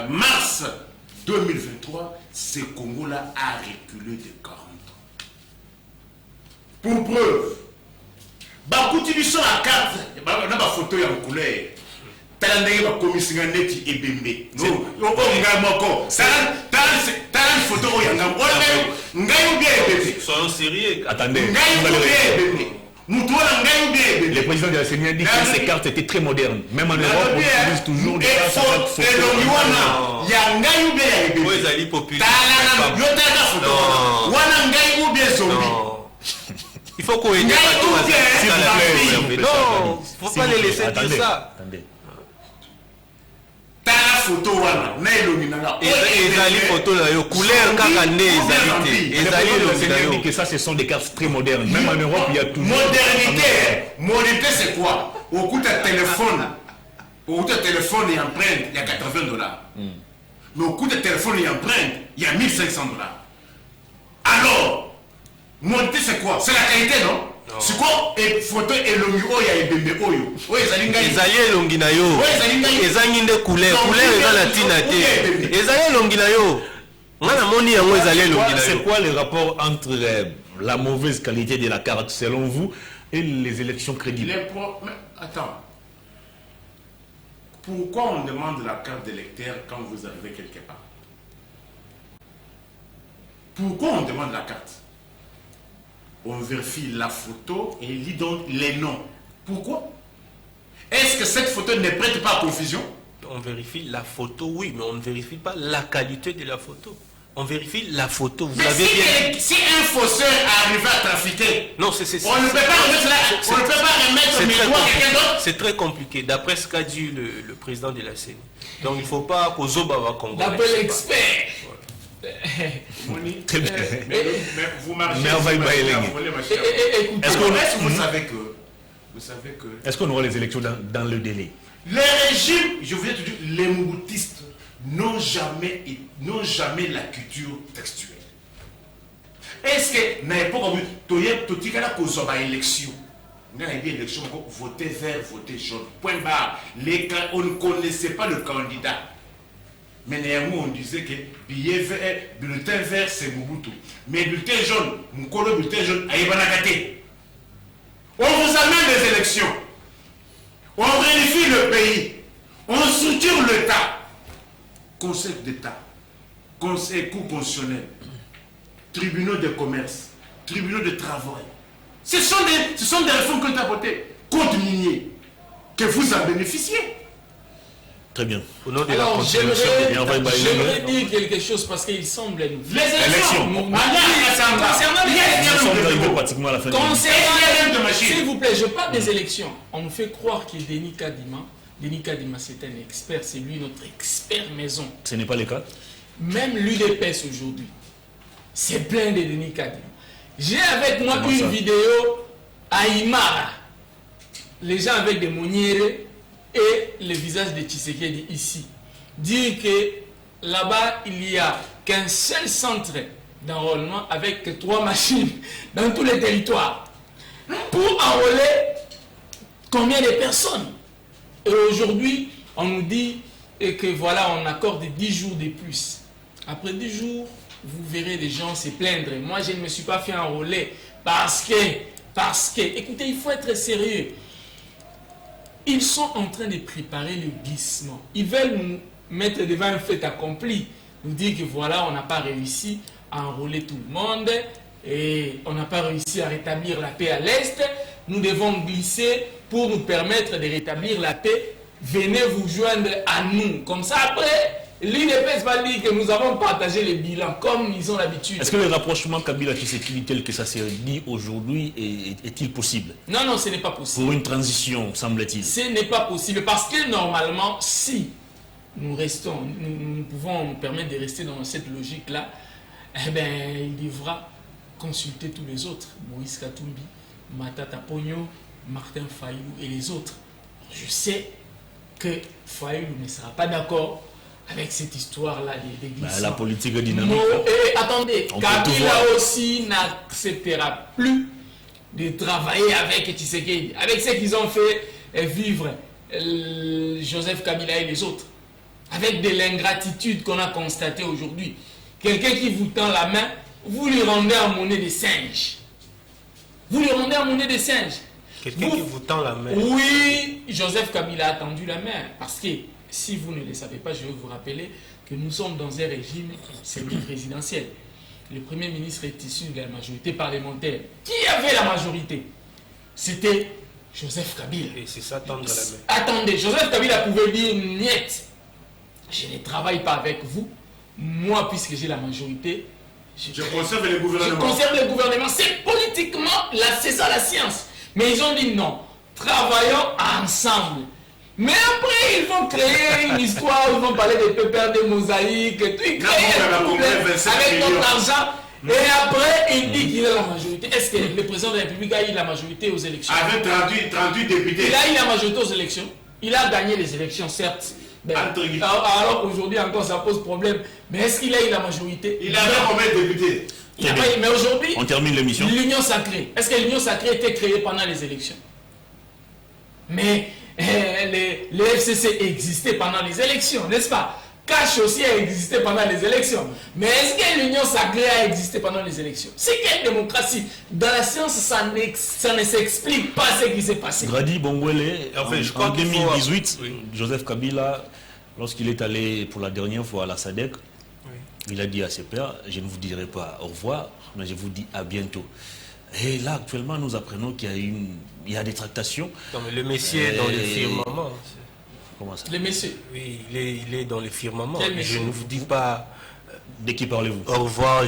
mars 2023, ce Congo-là a reculé de 40 ans. Pour preuve, bakutibiso la carte, na ba photo ya couleur. Tala ndenge ba komisinga neti ebembe. No, yoko nga moko. Tala photo ya nga. Ngai ou bien ebembe.
Soyons sérieux.
Attendez.
Ngai ou bien ebembe.
Le président de la CENI a dit que ces cartes étaient très modernes. Même en Europe, on utilise toujours des cartes avec photo.
Il y a ngai ou bien ebembe.
Vous allez populaire.
Tala yo tala photo. Wana ngai ou bien zombie.
Il faut qu'on ait des photos. Non, il ne faut pas les laisser dire ça.
Attendez.
T'as la photo,
ezali photo là, couleur kaka nde ezali te.
Ezali dit que ça, ce sont des cartes très modernes. Même en Europe, il y a toujours...
Modernité, c'est quoi? Au coût de téléphone, et empreinte, il y a $80. Mais au coût de téléphone et empreinte, il y a $1500. Alors, monter c'est quoi? C'est la qualité, non? C'est quoi? Et photo et l'ongi oya et bembe oyo. Oui,
ezali elongi na yo. Ezangi nde couleur eza na tina te. Ezali elongi na yo. Ngana moni yango ezali elongi na yo.
C'est quoi le rapport entre la mauvaise qualité de la carte selon vous et les élections crédibles?
Mais attends. Pourquoi on demande la carte d'électeur quand vous arrivez quelque part? Pourquoi on demande la carte? On vérifie la photo et il lit donc les noms. Pourquoi? Est-ce que cette photo ne prête pas à confusion?
On vérifie la photo, oui, mais on ne vérifie pas la qualité de la photo. On vérifie la photo. Vous avez bien...
Si un fausseur arrive à trafiquer,
non,
on ne peut pas remettre mes doigts à quelqu'un d'autre.
C'est très compliqué, d'après ce qu'a dit le président de la CENI. Donc il ne faut pas qu'aux Zoba va Congo.
D'après l'expert.
Très bien.
Mais vous marchez.
Est-ce que
vous savez que...
Est-ce qu'on aura les élections dans le délai?
Les régimes, je vous ai dit, les mouboutistes n'ont jamais la culture textuelle. Est-ce que, n'a pas comme tu as une élection, voter vert, voter jaune, point barre. On ne connaissait pas le candidat. Mais néanmoins, on disait que bulletin vert, c'est Mobutu. Mais bulletin jaune, bulletin jaune, on vous amène les élections. On vérifie le pays. On structure l'État. Conseil d'État, Conseil cour constitutionnel, tribunaux de commerce, tribunaux de travail. Ce sont des réformes que tu as votées. Code minier, que vous en bénéficiez.
Très bien.
Au nom de la
Alors,
continuation,
j'aimerais dire quelque chose parce qu'il semble nous.
Les élections.
Concernant, s'il vous plaît, je parle des élections. On nous fait croire que Denis Kadima, c'est un expert, c'est lui notre expert maison.
Ce n'est pas le cas.
Même l'UDPS aujourd'hui, c'est plein de Denis Kadima. J'ai avec moi une vidéo à Imara. Les gens avec des monnières et le visage de Tshisekedi ici. Dire que là-bas, il n'y a qu'un seul centre d'enrôlement avec 3 machines dans tous les territoires. Pour enrôler combien de personnes? Et aujourd'hui, on nous dit que voilà, on accorde 10 jours de plus. Après 10 jours, vous verrez des gens se plaindre. Moi, je ne me suis pas fait enrôler parce que, écoutez, il faut être sérieux. Ils sont en train de préparer le glissement. Ils veulent nous mettre devant un fait accompli. Nous dire que voilà, on n'a pas réussi à enrôler tout le monde et on n'a pas réussi à rétablir la paix à l'Est. Nous devons glisser pour nous permettre de rétablir la paix. Venez vous joindre à nous. Comme ça, après, l'UDPS va dire que nous avons partagé les bilans comme ils ont l'habitude.
Est-ce que le rapprochement Kabila-Tshisekedi tel que ça s'est dit aujourd'hui est-il possible?
Non, non, ce n'est pas possible.
Pour une transition, semble-t-il.
Ce n'est pas possible parce que normalement, si nous restons, nous pouvons nous permettre de rester dans cette logique-là, eh bien, il devra consulter tous les autres. Moïse Katumbi, Matata Pogno, Martin Fayou et les autres. Je sais que Fayou ne sera pas d'accord avec cette histoire-là des glissements.
La politique dynamique.
Attendez, Kabila aussi n'acceptera plus de travailler avec Tshisekedi, avec ce qu'ils ont fait vivre Joseph Kabila et les autres, avec de l'ingratitude qu'on a constatée aujourd'hui. Quelqu'un qui vous tend la main, vous lui rendez en monnaie de singe. Vous lui rendez en monnaie de singe.
Quelqu'un qui vous tend la main.
Oui, Joseph Kabila a tendu la main. Parce que, si vous ne le savez pas, je vais vous rappeler que nous sommes dans un régime semi-présidentiel. Le Premier ministre est issu de la majorité parlementaire. Qui avait la majorité? C'était Joseph Kabila.
Et c'est ça, tendre la main.
Attendez, Joseph Kabila pouvait dire niet. Je ne travaille pas avec vous. Moi, puisque j'ai la majorité,
je conserve le gouvernement.
Je conserve le gouvernement. C'est politiquement, c'est ça la science. Mais ils ont dit non. Travaillons ensemble. Mais après, ils vont créer une histoire, ils vont parler des pépères, des mosaïques, et tout. Ils créent un problème avec notre argent. Et après, il dit qu'il a la majorité. Est-ce que le président de la République a eu la majorité aux élections?
Avec 38 députés.
Il a eu la majorité aux élections. Il a gagné les élections, certes. Alors qu'aujourd'hui encore, ça pose problème. Mais est-ce qu'il a eu la majorité?
Il avait combien de députés?
Mais aujourd'hui,
on termine l'émission.
L'Union sacrée. Est-ce que l'Union sacrée était créée pendant les élections? Mais les FCC existaient pendant les élections, n'est-ce pas? Cash aussi a existé pendant les élections. Mais est-ce que l'Union sacrée a existé pendant les élections? C'est quelle démocratie? Dans la science, ça ne s'explique pas ce qui s'est passé.
Grady Bongwele, en 2018,
oui.
Joseph Kabila, lorsqu'il est allé pour la dernière fois à la SADC, il a dit à ses pairs, je ne vous dirai pas au revoir, mais je vous dis à bientôt. Et là, actuellement, nous apprenons qu'il y a des tractations.
Non, mais le Messie est dans le firmament.
Comment ça?
Le monsieur.
Oui, il est dans le firmament.
Quel
Je ne vous dis pas
De qui parlez-vous?
au revoir.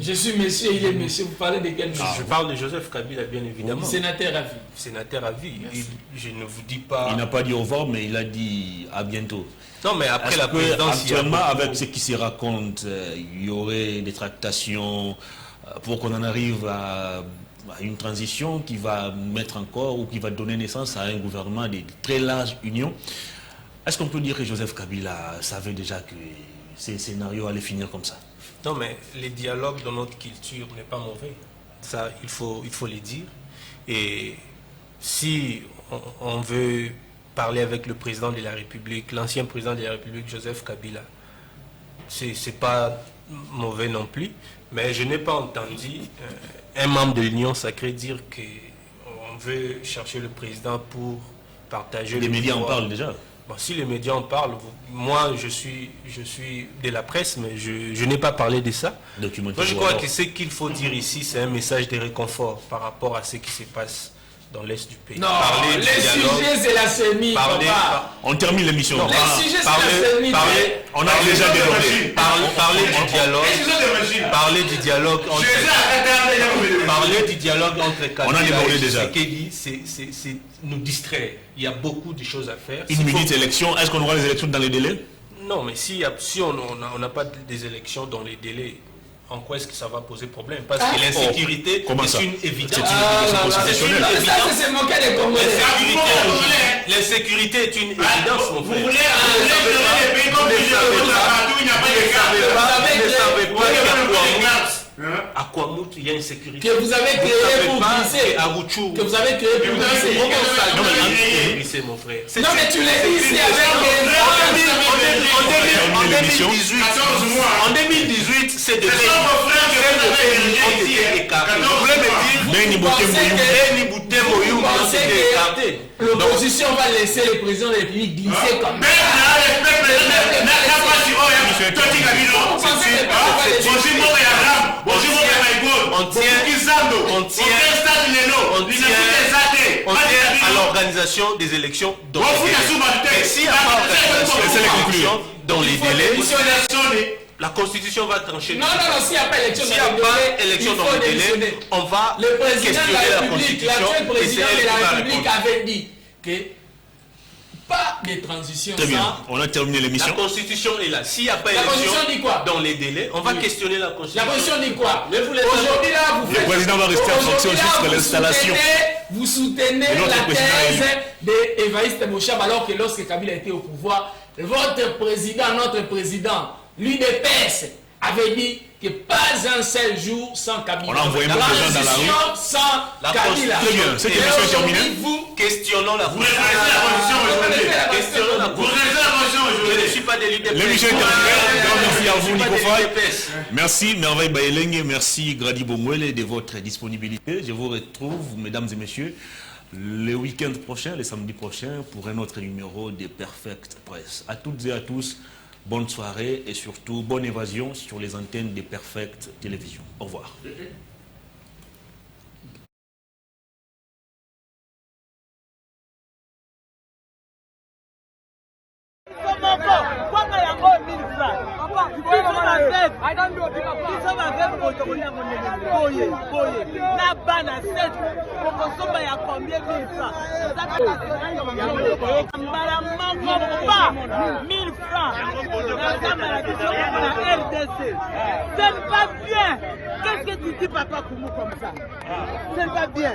Je suis monsieur, il est monsieur. Vous parlez de quel monsieur?
Je parle de Joseph Kabila, bien évidemment.
Sénateur à vie.
Sénateur à vie. Je ne vous dis pas...
Il n'a pas dit au revoir, mais il a dit à bientôt.
Non, mais après
Est-ce
la
que
présidence...
actuellement, avec ce qui se raconte, il y aurait des tractations pour qu'on en arrive à une transition qui va mettre encore ou qui va donner naissance à un gouvernement de très large union. Est-ce qu'on peut dire que Joseph Kabila savait déjà que ces scénarios allaient finir comme ça?
Non, mais les dialogues dans notre culture n'est pas mauvais. Ça, il faut le dire. Et si on veut parler avec le président de la République, l'ancien président de la République, Joseph Kabila, c'est pas mauvais non plus. Mais je n'ai pas entendu un membre de l'Union sacrée dire qu'on veut chercher le président pour partager...
Les médias en parlent déjà.
Bon, si les médias en parlent, moi je suis de la presse, mais je n'ai pas parlé de ça. Moi je crois que ce qu'il faut dire ici, c'est un message de réconfort par rapport à ce qui se passe dans l'Est du pays.
Non, les sujets c'est la CENI, papa.
On termine l'émission.
Les sujets c'est la CENI.
On a déjà développé.
Parler du dialogue. Parler du dialogue entre... Parler du dialogue entre Kabila.
On a débordé déjà.
Ce qu'il dit, c'est nous distraire. Il y a beaucoup de choses à faire.
Une minute élection, est-ce qu'on aura les élections dans les délais?
Non, mais si on n'a pas des élections dans les délais, en quoi est-ce que ça va poser problème? Parce que l'insécurité est une évidence.
constitutionnelle.
C'est mon cas de Congolais.
L'insécurité est une évidence, mon frère.
Vous voulez les pays comme il n'y a pas de cas.
Vous ne savez pas qu'à Kouamout, il y a une sécurité.
Que vous avez créé pour glisser.
À Rouchou.
Que vous avez créé pour glisser.
Glisser, mon frère.
Non, mais tu l'as dit ici avec
en 2018, c'est de pays ont été écartés. Vous voulez me dire
vous pensez que l'opposition va laisser le président de la République glisser comme ça?
On tient à l'organisation des élections dans les délais. Et s'il n'y a pas d'organisation dans les délais, la Constitution va trancher.
Non, s'il n'y a pas élection
dans les délais, on va questionner la Constitution.
L'actuel président de la République avait dit que pas de transition.
Très bien, on a terminé l'émission.
La Constitution est là. S'il n'y a pas élection dans les délais, on va questionner la Constitution.
La Constitution dit quoi? Aujourd'hui, là,
le président va rester en fonction jusqu'à l'installation.
Vous soutenez la thèse d'Évariste Bochab alors que lorsque Kabila était au pouvoir, votre président, l'UDPS, avait dit que pas un seul jour sans Kabila.
On a envoyé beaucoup de gens dans la rue.
Sans Kabila.
Très bien, cette émission est terminée.
Questionnons la Constitution. Je ne suis pas de l'UDPS.
L'émission est terminée. Merci à vous, Nico Faye. Merci, Merveille Baelenge. Merci, Grady Bongwele, de votre disponibilité. Je vous retrouve, mesdames et messieurs, le week-end prochain, le samedi prochain, pour un autre numéro de Perfect Press. À toutes et à tous, bonne soirée et surtout bonne évasion sur les antennes de Perfect Télévision. Au revoir.
Na bana 7 okosomba ya combien 1000 francs mbala moko pa 1000 francs na RDC. Ce n'est pas bien. Qu'est-ce que tu dis, papa Koumou, comme ça? Ce n'est pas bien.